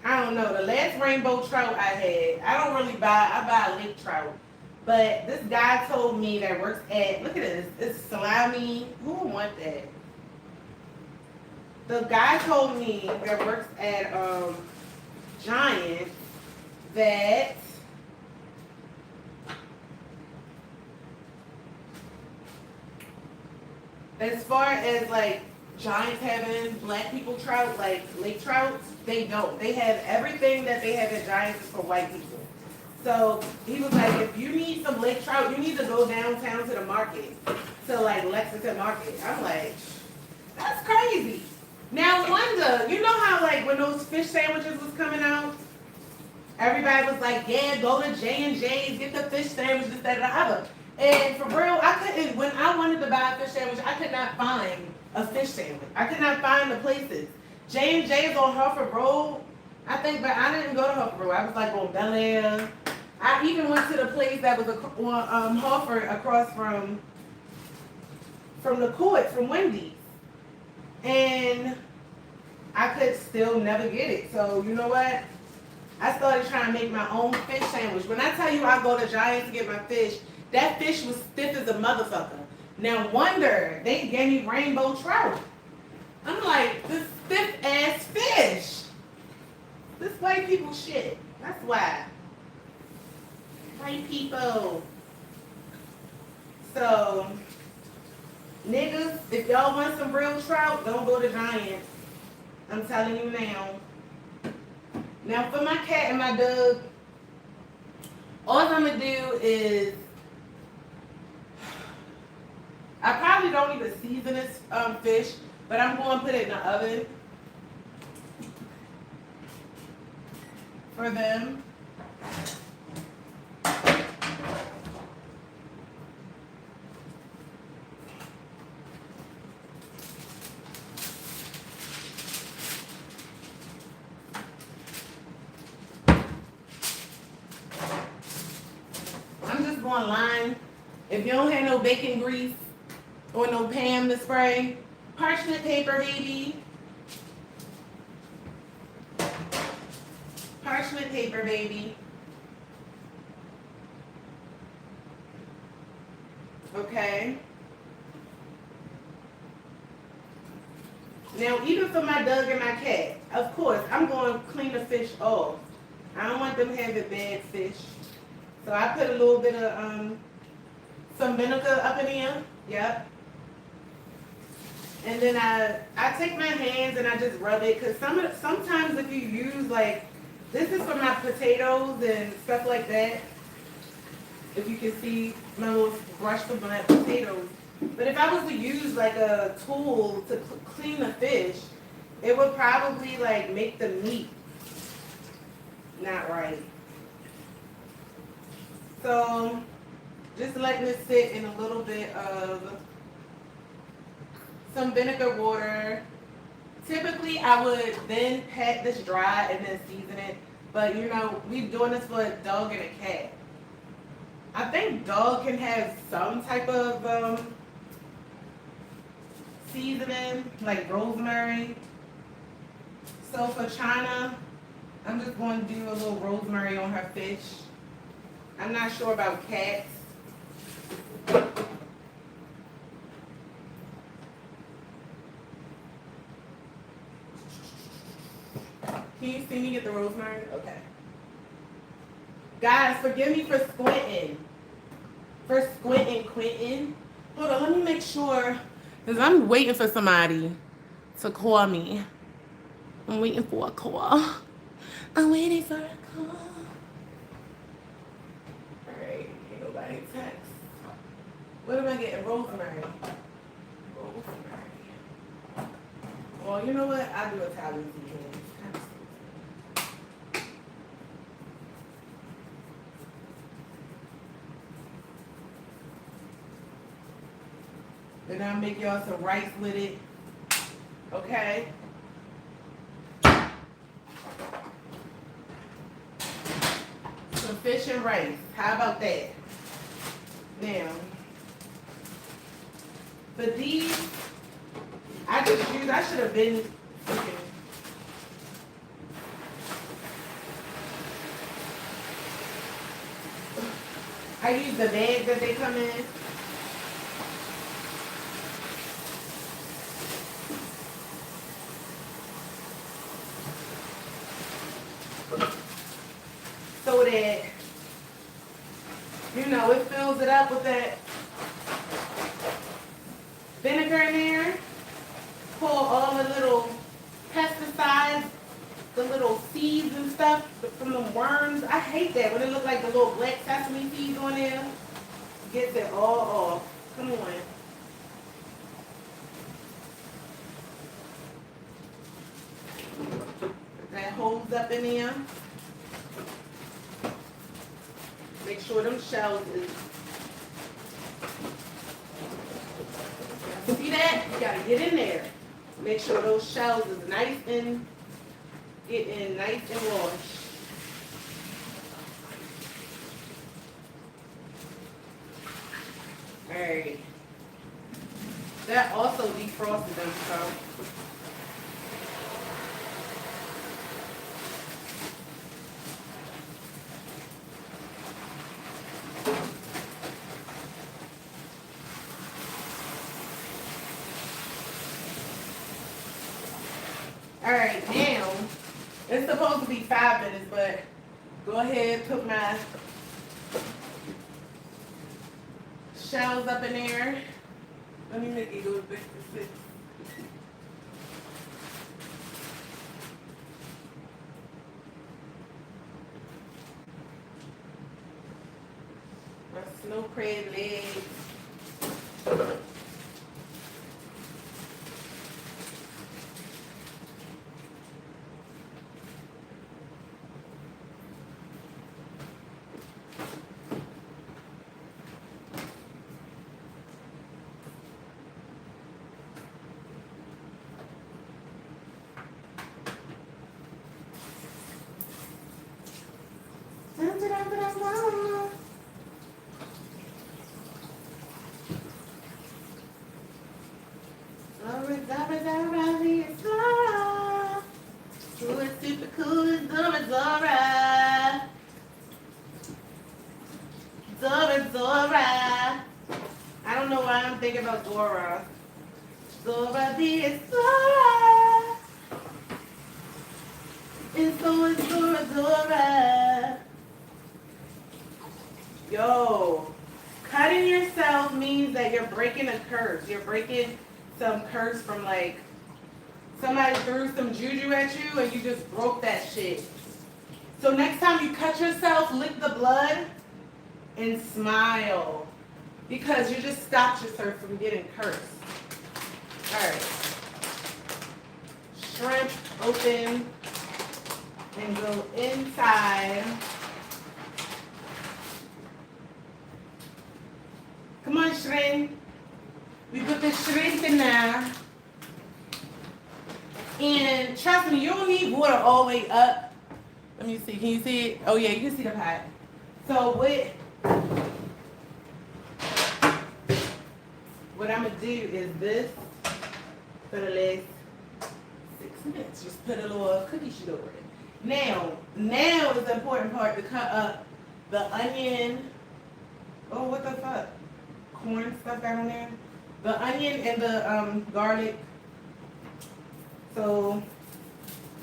I don't know. The last rainbow trout I had, I don't really I buy lake trout. But this guy told me that works at, look at this, it's salami. Who would want that? The guy told me that works at Giant that as far as like Giants having black people trout, like lake trouts, they don't. They have everything that they have at Giants is for white people. So he was like, if you need some lake trout, you need to go downtown to the market, to like Lexington Market. I'm like, that's crazy. Now wonder, you know how like when those fish sandwiches was coming out, everybody was like, yeah, go to J&J's, get the fish sandwiches, that, and the other. And for real, I couldn't, when I wanted to buy a fish sandwich, I could not find a fish sandwich. I could not find the places. J&J's on Harford Road, I think, but I didn't go to Harford Road. I was like on Bel Air. I even went to the place that was on Harford across from the court, from Wendy's. And I could still never get it. So you know what? I started trying to make my own fish sandwich. When I tell you I go to Giants to get my fish, that fish was stiff as a motherfucker. Now wonder, they gave me rainbow trout. I'm like, this stiff ass fish. This white people shit. That's why. White people. So, niggas, if y'all want some real trout, don't go to Giants. I'm telling you now. Now for my cat and my dog, all I'm gonna do is, I probably don't even season this fish, but I'm going to put it in the oven for them. I'm just going line. If you don't have no bacon grease or no Pam to spray, parchment paper, baby. Parchment paper, baby. Okay. Now, even for my dog and my cat, of course, I'm going to clean the fish off. I don't want them having bad fish. So I put a little bit of some vinegar up in here. Yep. And then I take my hands and I just rub it, because sometimes if you use, like, this is for my potatoes and stuff like that. If you can see my little brush for my potatoes. But if I was to use like a tool to clean the fish, it would probably like make the meat not right. So just letting it sit in a little bit of some vinegar water. Typically I would then pat this dry and then season it. But you know, we're doing this for a dog and a cat. I think dog can have some type of seasoning, like rosemary. So for China, I'm just going to do a little rosemary on her fish. I'm not sure about cats. Can you see me get the rosemary? Okay. Guys, forgive me for squinting. Quentin. Hold on, let me make sure. Because I'm waiting for somebody to call me. I'm waiting for a call. I'm waiting for a call. Alright, ain't nobody Right, text. What am I getting? Rosemary. Rosemary. Well, you know what? I'll do Italian seasoning. Kind of stupid. Then I'll make y'all some rice with it. Okay? Some fish and rice. How about that? Now, for these, I should have been cooking. I use the bag that they come in. So that, you know, it fills it up with that vinegar in there. Pull all the little pesticides, the little seeds and stuff from the worms. I hate that when it looks like the little black sesame seeds on there. Gets it all off. Come on. Put that hose up in there. Make sure them shells is. See that? You gotta get in there. Make sure those shells is nice and get in nice and washed. Alright. That also defrosted them, so. Alright, now, it's supposed to be 5 minutes, but go ahead, put my shells up in there. Let me make it go back to 6. My snow crab legs. Zora. I don't know why I'm thinking about Zora. Zora, dear Zora. And so is Zora, Zora. Yo, cutting yourself means that you're breaking a curse. You're breaking some curse from like somebody threw some juju at you and you just broke that shit. So next time you cut yourself, lick the blood and smile because you just stopped yourself from getting cursed. All right. Shrimp open and go inside. Come on, shrimp. We put the shrimp in there. And trust me, you don't need water all the way up. Let me see. Can you see it? Oh, yeah, you can see the pot. So what I'm going to do is this for the last 6 minutes. Just put a little cookie sheet over it. Now is the important part to cut up the onion. Oh, what the fuck? Corn stuff down there. The onion and the garlic. So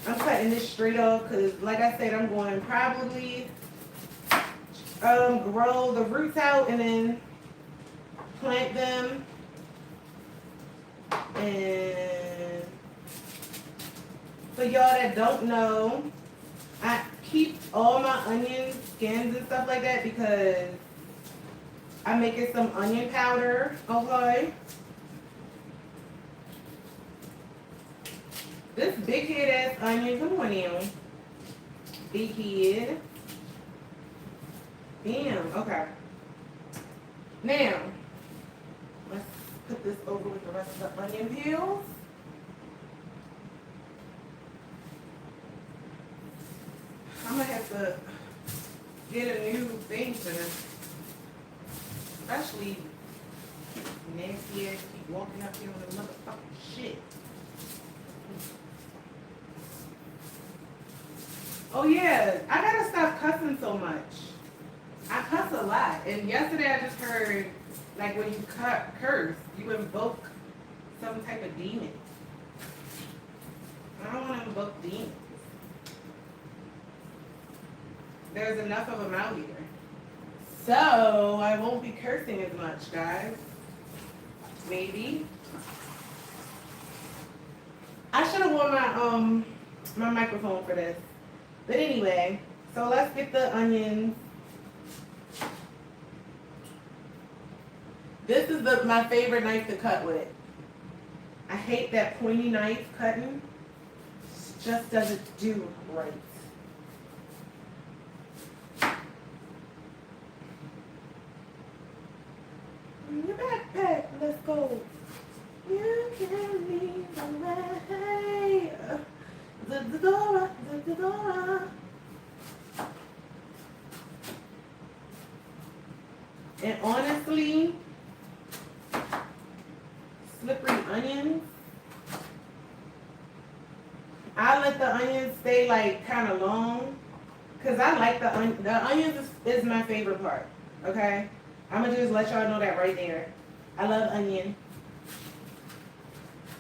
I'm cutting this straight off because, like I said, I'm going to probably grow the roots out and then plant them. And for y'all that don't know, I keep all my onion skins and stuff like that because I'm making some onion powder, okay? This big head ass onion, come on now. Big head. Damn, okay. Now, let's put this over with the rest of the onion peels. I'm gonna have to get a new thing for this. Especially nasty ass keep walking up here with a motherfucking shit. Oh yeah, I gotta stop cussing so much. I cuss a lot, and yesterday I just heard like when you curse, you invoke some type of demon. I don't want to invoke demons. There's enough of them out here, so I won't be cursing as much, guys. Maybe I should have worn my microphone for this. But anyway, so let's get the onions. This is my favorite knife to cut with. I hate that pointy knife cutting. It just doesn't do right. In your backpack, let's go. You can lead the way. Dora. And honestly, slippery onions, I let the onions stay like kind of long because I like the onions is my favorite part. Okay, I'm gonna just let y'all know that right there. I love onion,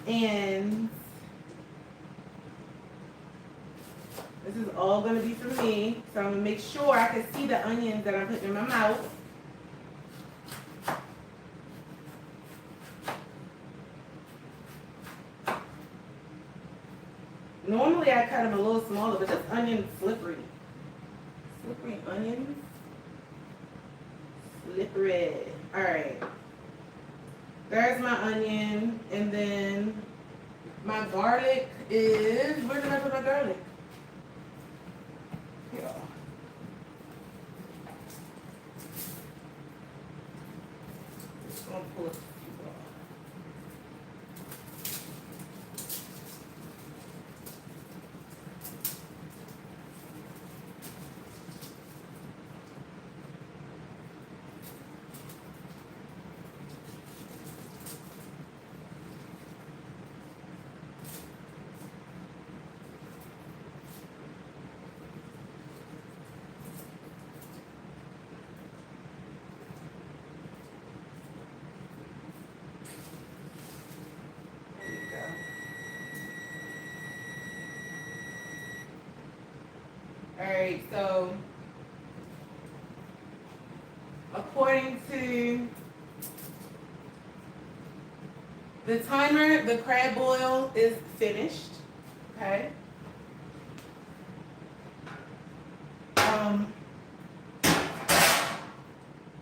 and this is all gonna be for me. So I'm gonna make sure I can see the onions that I'm putting in my mouth. Normally I cut them a little smaller, but this onion is slippery. Slippery onions. Slippery. Alright. There's my onion. And then my garlic is... Where did I put my garlic? Here. Just gonna pull it. Alright, so according to the timer, the crab boil is finished. Okay.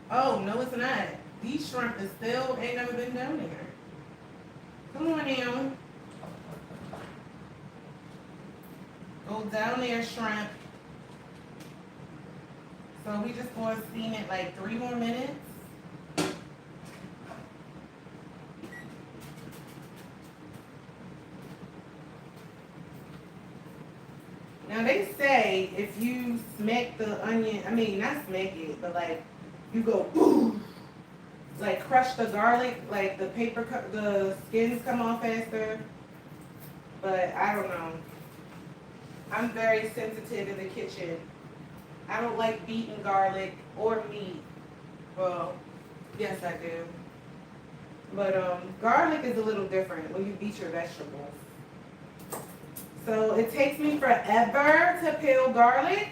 Oh, no it's not. These shrimp is still ain't never been down there. Come on now. Go down there, shrimp. So we just going to steam it like 3 more minutes. Now they say if you smack the onion, I mean not smack it, but like you go boom, like crush the garlic, like the skins come off faster. But I don't know. I'm very sensitive in the kitchen. I don't like beating garlic or meat. Well, yes I do. But garlic is a little different when you beat your vegetables. So it takes me forever to peel garlic.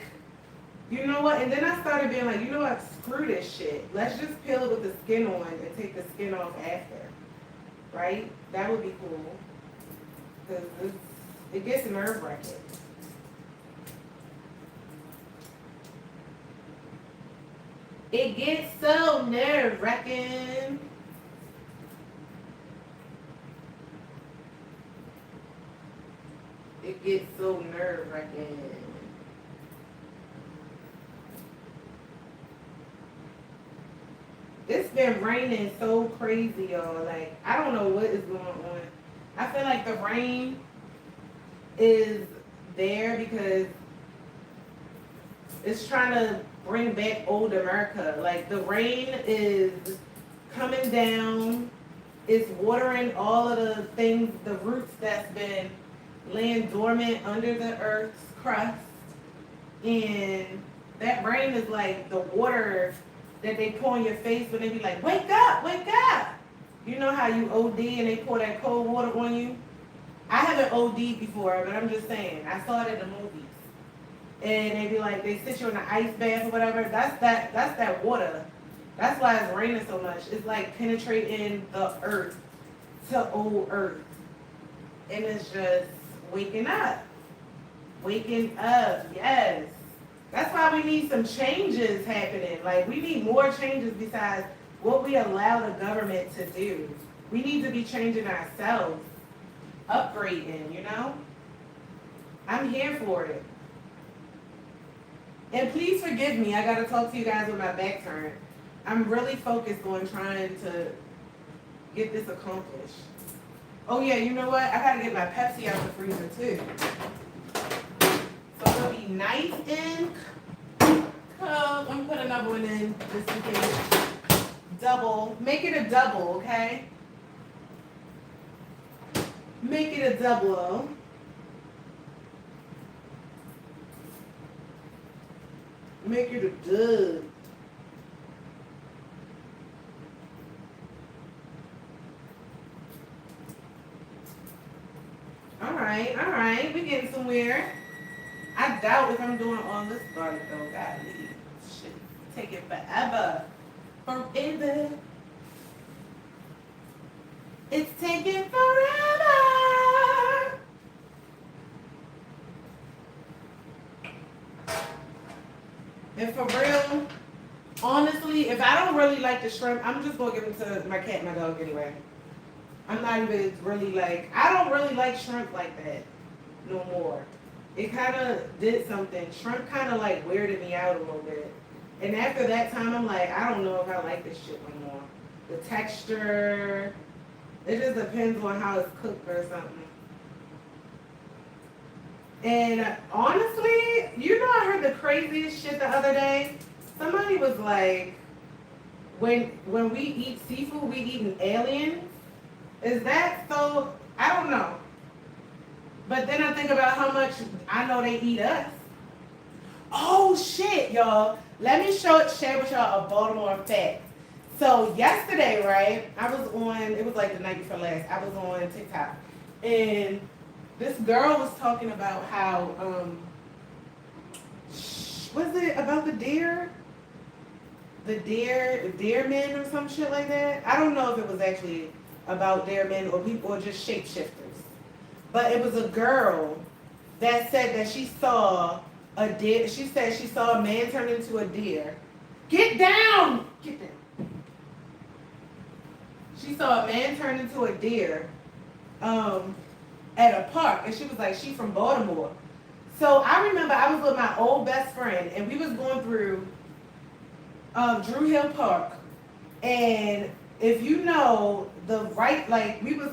You know what? And then I started being like, you know what? Screw this shit. Let's just peel it with the skin on and take the skin off after. Right? That would be cool. Because it gets nerve-wracking. It gets so nerve-wracking. It gets so nerve-wracking. It's been raining so crazy, y'all. Like, I don't know what is going on. I feel like the rain is there because it's trying to bring back old America. Like, the rain is coming down. It's watering all of the things, the roots that's been laying dormant under the earth's crust. And that rain is like the water that they pour in your face when they be like, wake up, wake up. You know how you OD and they pour that cold water on you? I haven't OD'd before, but I'm just saying, I saw it in the movies. And they be like, they sit you in an ice bath or whatever. That's that water. That's why it's raining so much. It's like penetrating the earth to old earth. And it's just waking up. Waking up, yes. That's why we need some changes happening. Like, we need more changes besides what we allow the government to do. We need to be changing ourselves, upgrading, you know? I'm here for it. And please forgive me, I gotta talk to you guys with my back turned. I'm really focused on trying to get this accomplished. Oh yeah, you know what? I gotta get my Pepsi out the freezer too. So it'll be nice and cold. I'm gonna put another one in just in case. Double. Make it a double, okay? Make it a double. Make it a dub. All right. We're getting somewhere. I doubt if I'm doing all this garlic though. Golly. Shit. Take it forever. Forever. It's taking forever. And for real, honestly, if I don't really like the shrimp, I'm just gonna give them to my cat and my dog anyway. I'm not even really like, I don't really like shrimp like that no more. It kind of did something. Shrimp kind of like weirded me out a little bit. And after that time, I'm like, I don't know if I like this shit no more. The texture, it just depends on how it's cooked or something. And honestly, you know, I heard the craziest shit the other day. Somebody was like, when we eat seafood, we eating aliens. Is that so? I don't know. But then I think about how much I know they eat us. Oh shit, y'all. Let me share with y'all a Baltimore fact. So yesterday, right, I was on, it was like the night before last, I was on TikTok. And this girl was talking about how, was it about the deer? The deer men or some shit like that? I don't know if it was actually about deer men or people or just shapeshifters. But it was a girl that said that she saw a deer. She said she saw a man turn into a deer. Get down! Get down. She saw a man turn into a deer at a park. And she was like, she from Baltimore. So I remember I was with my old best friend and we was going through Drew Hill Park. And if you know, the right, like we was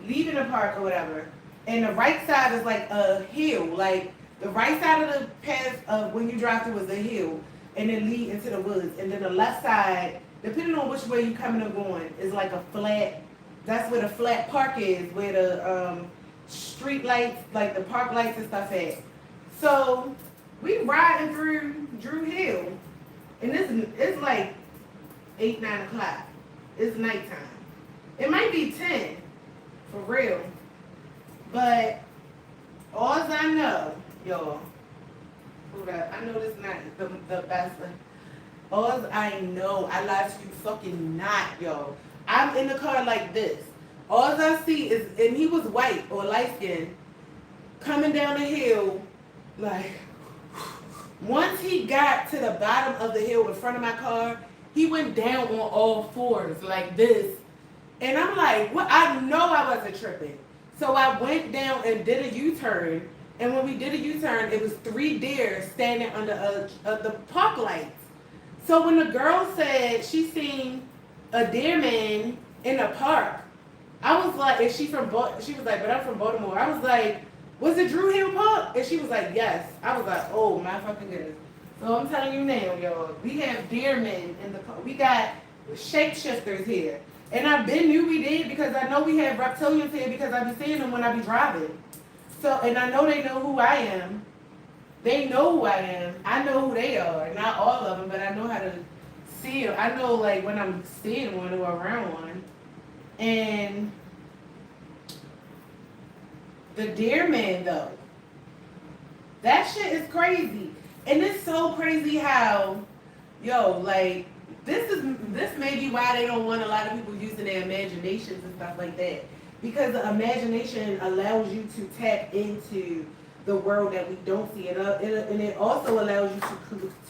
leaving the park or whatever, and the right side is like a hill. Like the right side of the path of when you drive through is a hill and then lead into the woods. And then the left side, depending on which way you coming or going, is like a flat, that's where the flat park is, where the street lights, like the park lights and stuff at. So we riding through Drew Hill and it's like 8, 9 o'clock. It's nighttime. It might be 10, for real. But all I know, y'all, hold up, I know this is not the best one. All I know, I lie to you fucking not, y'all. I'm in the car like this. All I see is, and he was white or light skinned, coming down the hill, like, Once he got to the bottom of the hill in front of my car, he went down on all fours like this. And I'm like, what? I know I wasn't tripping. So I went down and did a U-turn. And when we did a U-turn, it was 3 deer standing under the park lights. So when the girl said she seen a deer man in the park, I was like, "Is she from?" She was like, "But I'm from Baltimore." I was like, "Was it Drew Hill Park?" And she was like, "Yes." I was like, "Oh my fucking goodness!" So I'm telling you now, y'all, we have deer men in the park. We got shapeshifters here, and I've been knew we did because I know we have reptilians here because I be seeing them when I be driving. So, and I know they know who I am. They know who I am. I know who they are. Not all of them, but I know how to see them. I know like when I'm seeing one or around one. And the deer man though, that shit is crazy. And it's so crazy how, like this may be why they don't want a lot of people using their imaginations and stuff like that. Because the imagination allows you to tap into the world that we don't see. And it also allows you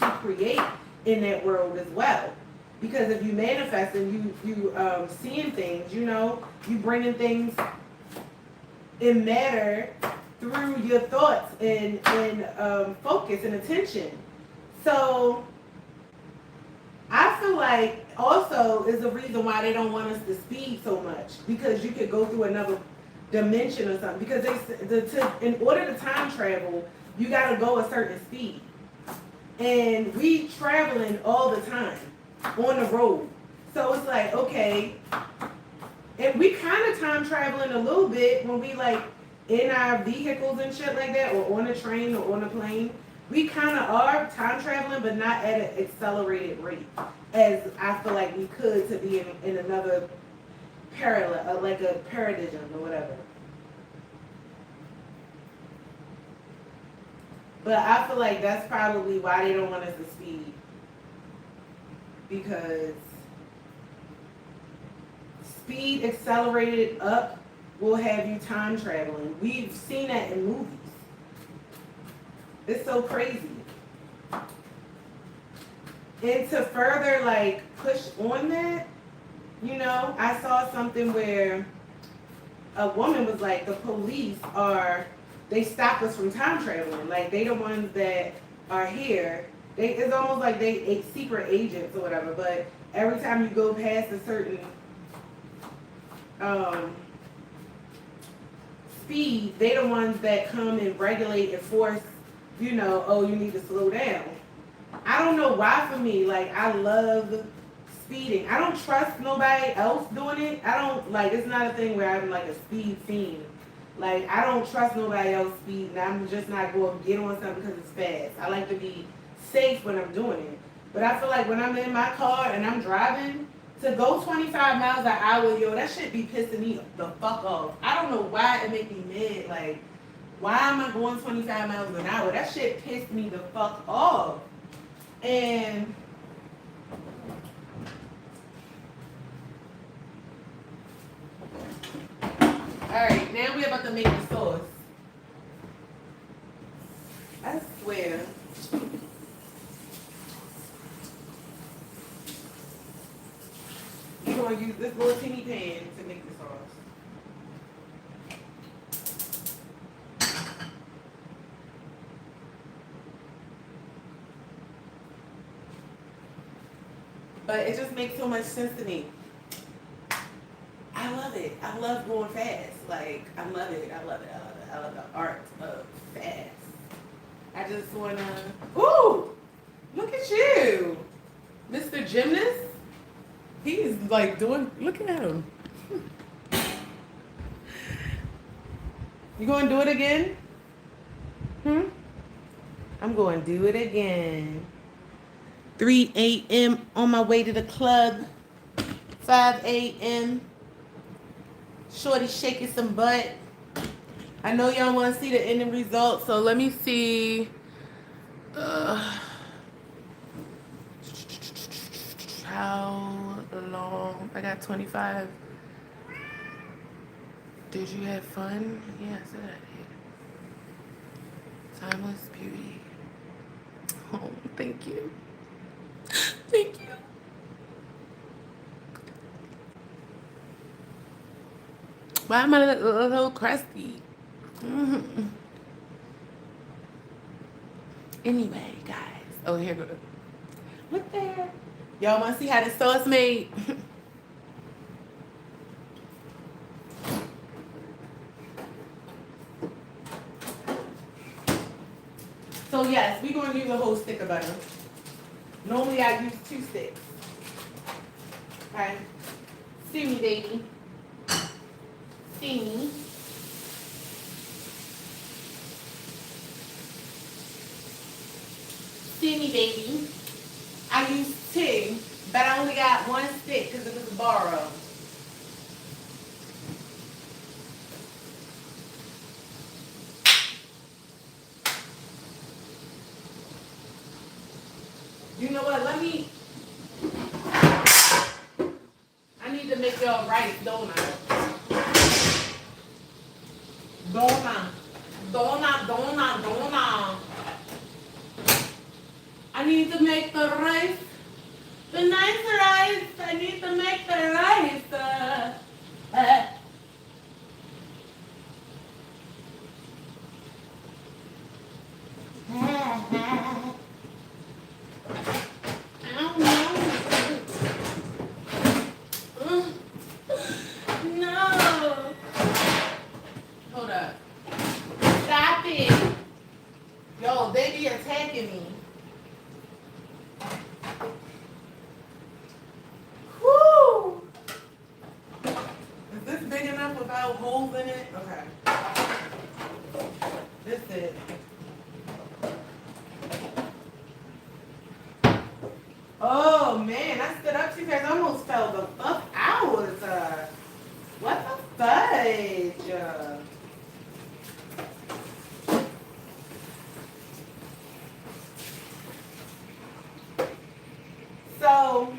to create in that world as well. Because if you manifest and you seeing things, you bringing things in matter through your thoughts and focus and attention. So I feel like also is the reason why they don't want us to speed so much because you could go through another dimension or something. Because in order to time travel, you got to go a certain speed, and we traveling all the time on the road. So it's like okay, and we kind of time traveling a little bit when we like in our vehicles and shit like that, or on a train or on a plane. We kind of are time traveling, but not at an accelerated rate, as I feel like we could to be in another parallel, like a paradigm or whatever. But I feel like that's probably why they don't want us to speed, because speed accelerated up will have you time traveling. We've seen that in movies. It's so crazy. And to further like push on that, I saw something where a woman was like, the police they stop us from time traveling. Like they the ones that are here. It's almost like they secret agents or whatever. But every time you go past a certain speed, they the ones that come and regulate and force, oh, you need to slow down. I don't know why for me, like I love speeding. I don't trust nobody else doing it. I don't like it's not a thing where I'm like a speed fiend. Like I don't trust nobody else speeding. I'm just not going to get on something because it's fast. I like to be safe when I'm doing it. But I feel like when I'm in my car and I'm driving, to go 25 miles an hour, that shit be pissing me the fuck off. I don't know why it make me mad. Like, why am I going 25 miles an hour? That shit pissed me the fuck off. And alright, now we're about to make the sauce. I swear. You're going to use this little teeny pan to make the sauce. But it just makes so much sense to me. I love it. I love going fast. Like, I love it. I love it. I love it. I love the art of fast. I just want to... Ooh! Look at you! Mr. Gymnast? He's like doing... Look at him. You going to do it again? I'm going to do it again. 3 a.m. on my way to the club. 5 a.m. Shorty shaking some butt. I know y'all want to see the ending result, so let me see. How long? I got 25. Did you have fun? Yes, I did. Timeless beauty. Thank you. Thank you. Why am I a little crusty? Mm-hmm. Anyway, guys. Oh, here goes. Look there. Y'all want to see how this sauce made? So yes, we're going to use a whole stick of butter. Normally I use 2 sticks. Okay. See me, baby. See me. See me, baby. I used 2, but I only got 1 stick because it was borrowed. You know what? I need to make y'all rice, don't I? Don't I? I need to make the rice. The nice rice. I need to make the rice. Uh. No. Hold up. Stop it. Yo, they be attacking me. Woo! Is this big enough without holes in it? Okay. This is. Oh man, I stood up too fast. I almost fell the fuck out. What the fudge? So,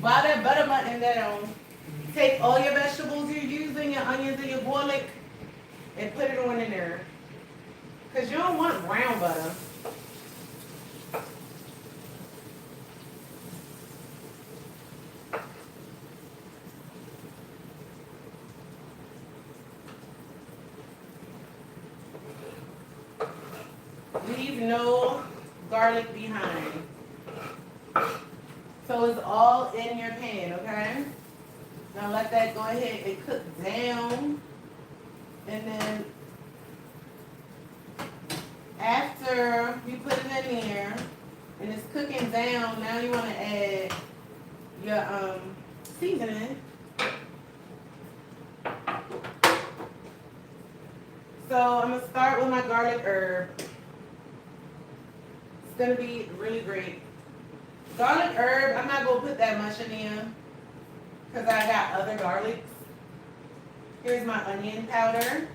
while that butter button down, take all your vegetables you're using, your onions and your garlic, and put it on in there. Because you don't want brown butter. Leave no garlic behind. So it's all in your pan, okay? Now let that go ahead and cook down. And then after you put it in there and it's cooking down, now you want to add your seasoning. So I'm going to start with my garlic herb. It's going to be really great. Garlic herb, I'm not going to put that much in there because I got other garlics. Here's my onion powder.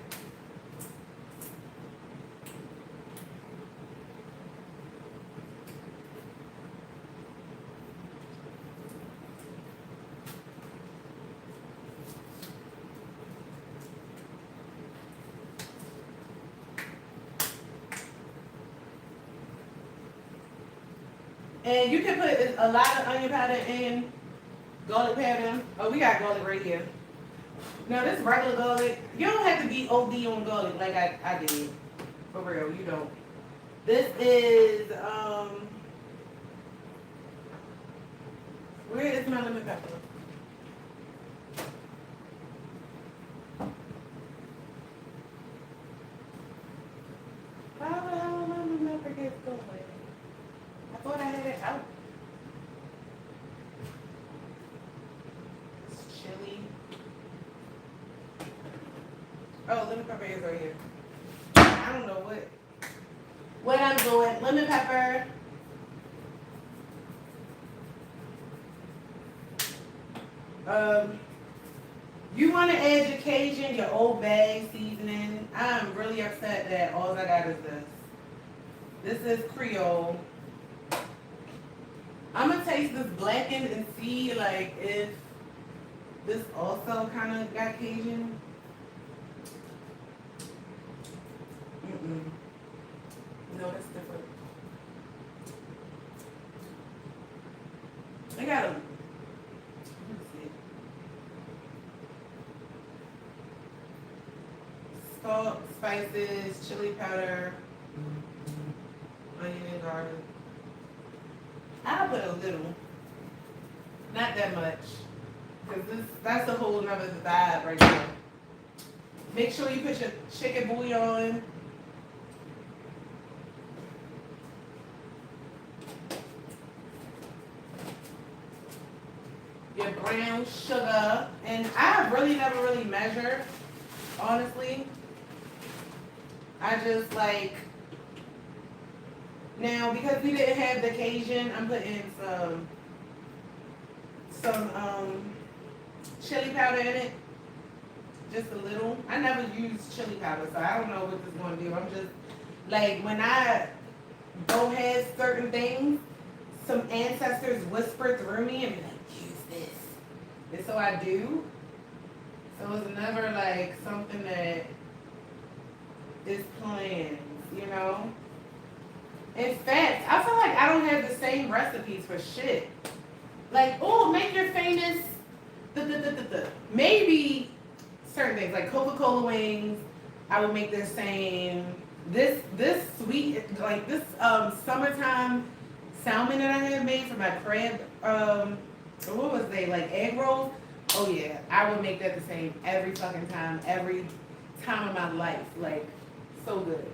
And you can put a lot of onion powder and garlic powder. Oh, we got garlic right here. Now this regular garlic, you don't have to be OD on garlic like I did. For real, you don't. This is, where is my lemon pepper? How the hell am I lemon pepper gets going? I thought I had it out. It's chili. Oh, lemon pepper is right here. I don't know what I'm doing. Lemon pepper. You want to add your Cajun, your Old Bay seasoning. I'm really upset that all I got is this. This is Creole. I'm gonna taste this blackened and see like if this also kind of got Cajun. No, that's spices, chili powder, onion and garlic. I'll put a little, not that much, because that's a whole nother vibe right there. Make sure you put your chicken bouillon. Your brown sugar. And I really never really measured, honestly. I just like, now because we didn't have the Cajun, I'm putting some chili powder in it. Just a little. I never use chili powder, so I don't know what this is going to do. I'm just, like, when I don't have certain things, some ancestors whisper through me and be like, use this. And so I do. So it's never, like, something that is planned, you know? In fact, I feel like I don't have the same recipes for shit. Like, oh, make your famous, maybe certain things, like Coca-Cola wings, I would make the same. This sweet, like this summertime salmon that I had made for my crab, what was they, like egg rolls? Oh yeah, I would make that the same every fucking time, every time of my life. Like, so good.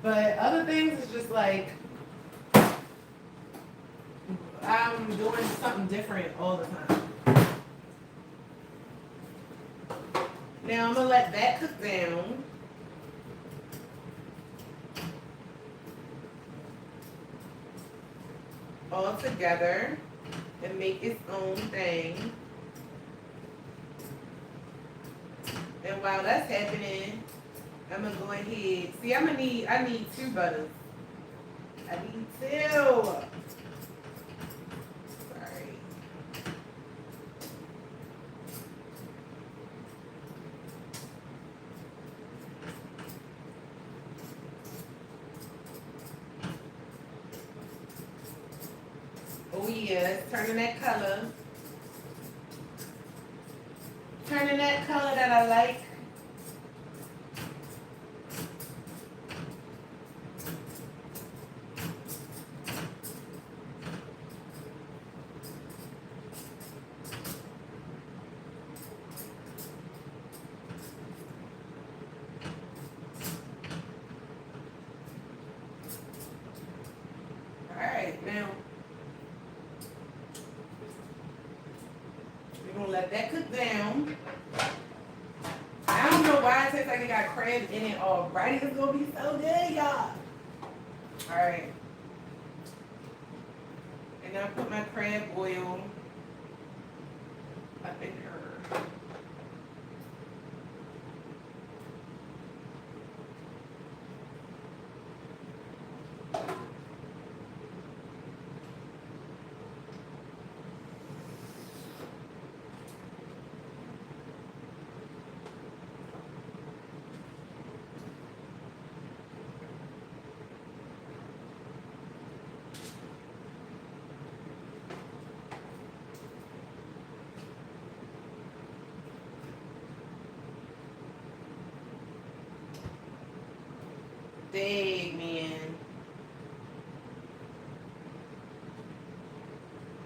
But other things is just like, I'm doing something different all the time. Now I'm gonna let that cook down. All together and make its own thing. And while that's happening, I'm gonna go ahead. See, I need 2 butters. I need 2. Oh yeah, it's turning that color. Turning that color that I like. Alright, now let that cook down. I don't know why it tastes like it got crab in it already. It's gonna be so good, y'all. Alright. And then I put my crab oil up in her. Dang, man.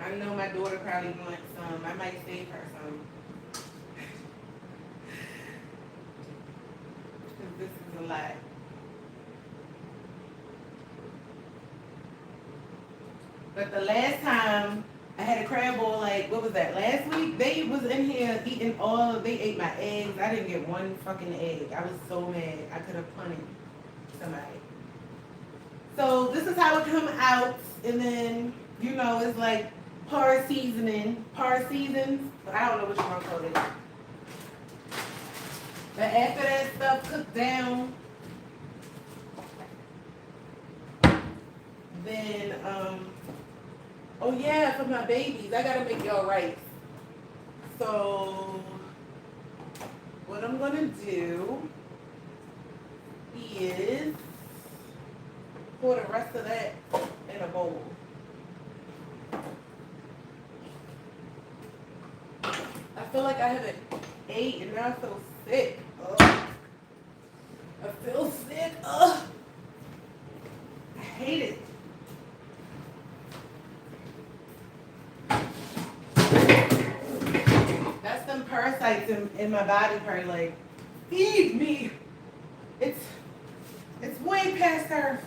I know my daughter probably wants some. I might save her some. Because this is a lot. But the last time I had a crab boil, like, what was that, last week? They was in here eating they ate my eggs. I didn't get one fucking egg. I was so mad. I could have punished somebody. So this is how it come out, and then, you know, it's like par seasons. I don't know what you want to call it. But after that stuff cooked down, then, oh yeah, for my babies, I gotta make y'all rice. So what I'm gonna do is pour the rest of that in a bowl. I feel like I haven't ate and now I feel sick. Ugh. I feel hate it. That's them parasites in my body probably like, feed me. It's it's way past our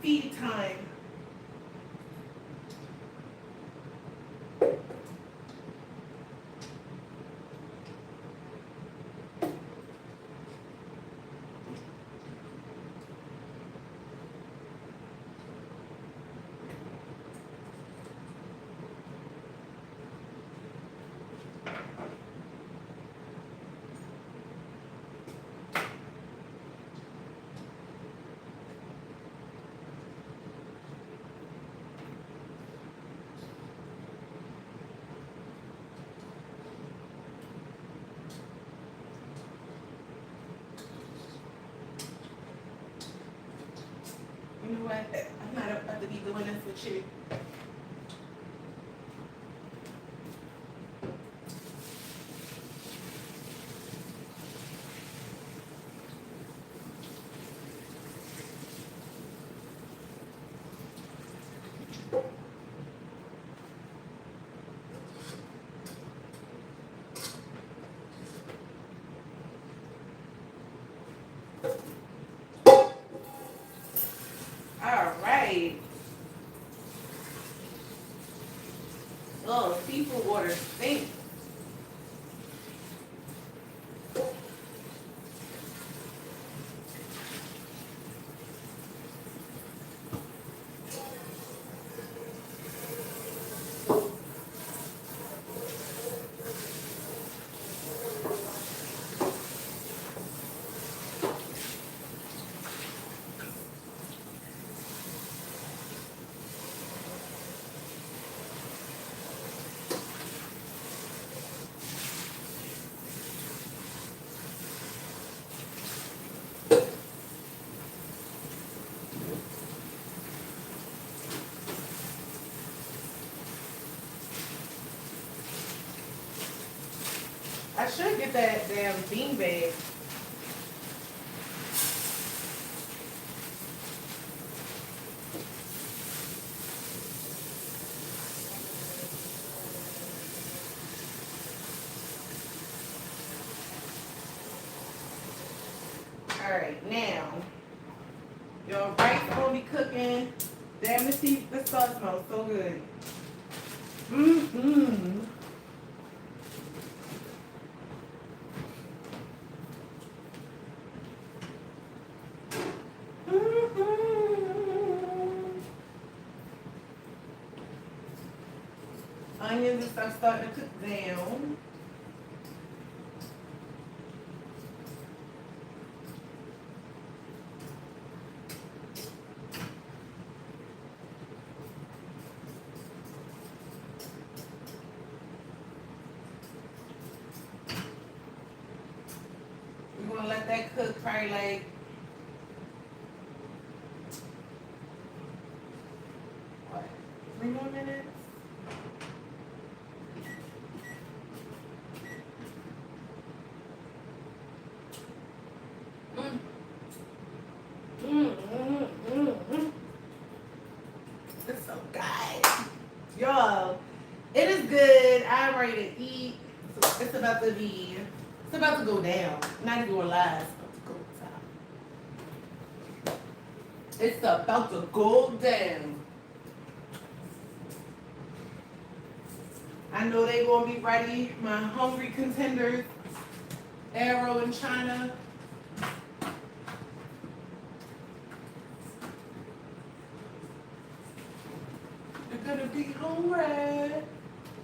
feed time. You know what? I'm not about to be doing this with you. All right. Oh, seafood water stinks. I should get that damn bean bag. All right, now your rice gonna be cooking. Damn, the sauce smells so good. Mm-hmm. Onions and stuff starting to cook down. We're gonna let that cook probably like what, 3 more minutes? It's so good. Y'all, it is good. I'm ready to eat. It's about to be, it's about to go down. Not even going live. It's about to go down. I know they gonna be ready. My hungry contenders, Arrow and China. They're gonna be hungry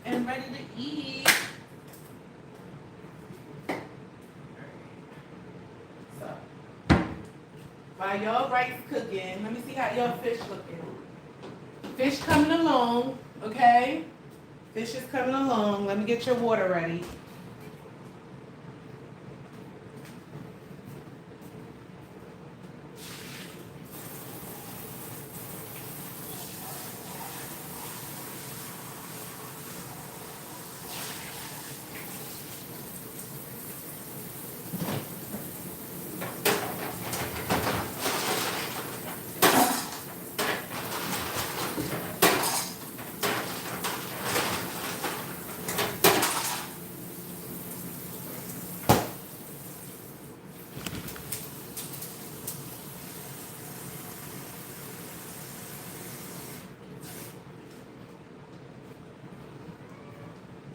and ready to eat. So, while y'all rice cooking, let me see how y'all fish looking. Fish coming along, okay? Fish is coming along. Let me get your water ready.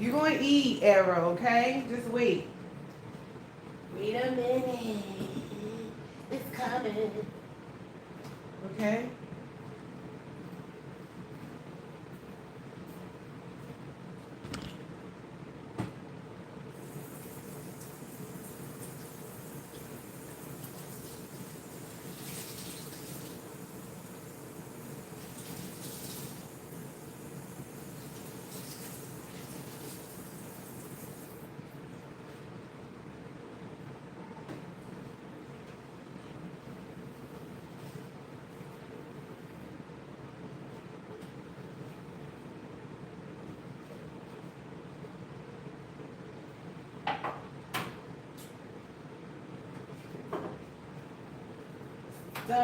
You're going to eat, Arrow, okay? Just wait. Wait a minute. It's coming. Okay? So,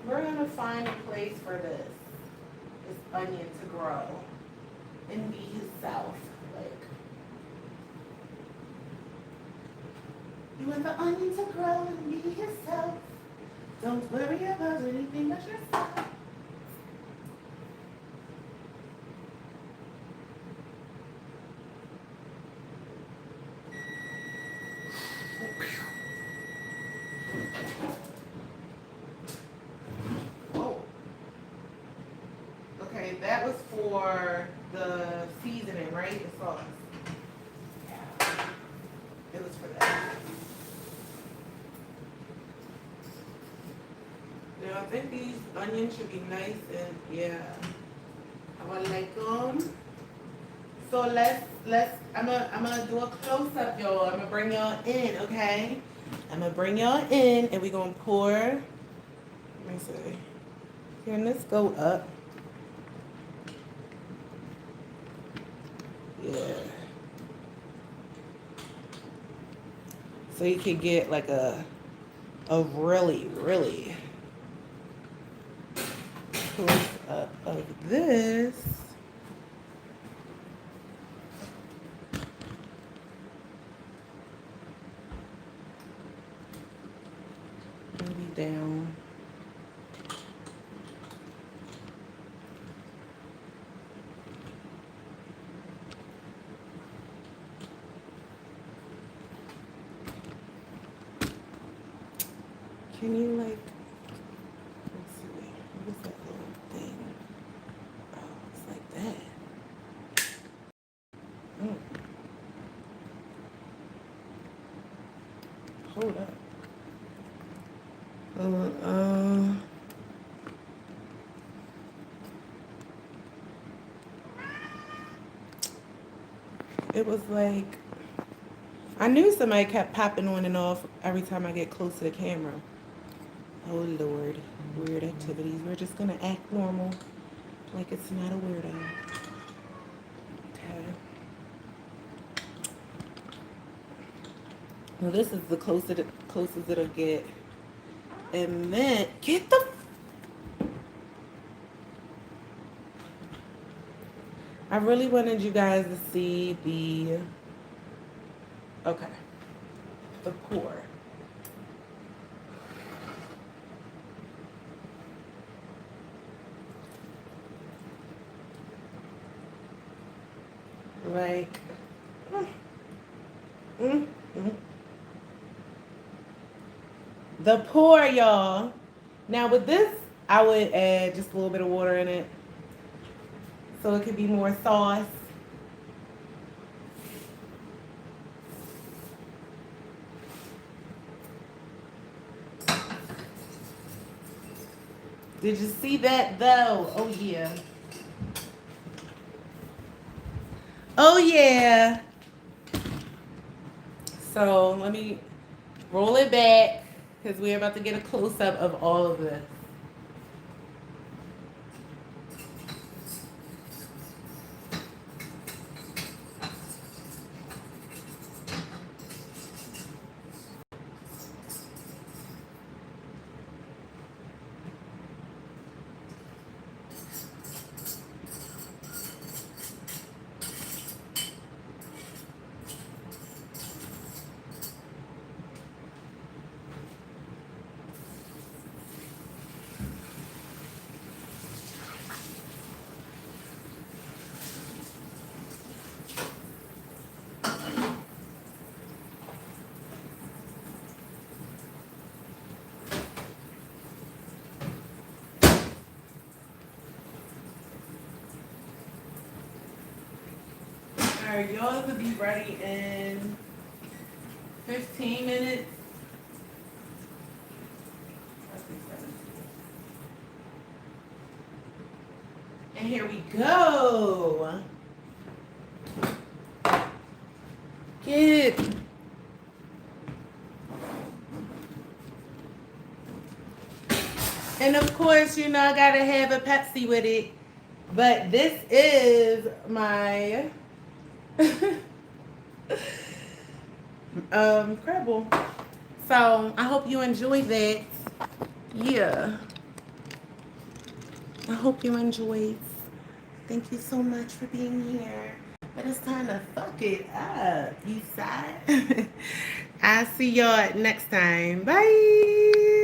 we're going to find a place for this onion to grow and be himself. Like, you want the onion to grow and be yourself. Don't worry about anything but yourself. Oh. Okay, that was for the seasoning, right? The sauce. Yeah. It was for that. Now, I think these onions should be nice and, yeah. I would like them. So I'm gonna do a close up, y'all. I'm gonna bring y'all in, okay? I'm gonna bring y'all in, and we're gonna pour. Let me see. Can this go up? Yeah. So you could get like a really, really close up of this. Maybe down. Can you like, let's see, what is that little thing? Oh, it's like that. Mm. Hold up. It was like, I knew somebody kept popping on and off every time I get close to the camera. Oh Lord, weird activities. We're just gonna act normal, like it's not a weirdo. Okay. Well, this is the closest it'll get. And then, get the... I really wanted you guys to see the... Okay. The pour. Like... The pour, y'all. Now with this, I would add just a little bit of water in it, so it could be more sauce. Did you see that though? Oh yeah. Oh yeah. So let me roll it back because we're about to get a close up of all of this. Alright, yours will be ready in 15 minutes. And here we go. Get. And of course, you know, I gotta have a Pepsi with it. But this is my Cribble. So I hope you enjoy that. Yeah. I hope you enjoyed. Thank you so much for being here. But it's time to fuck it up, Eastside. I'll see y'all next time. Bye.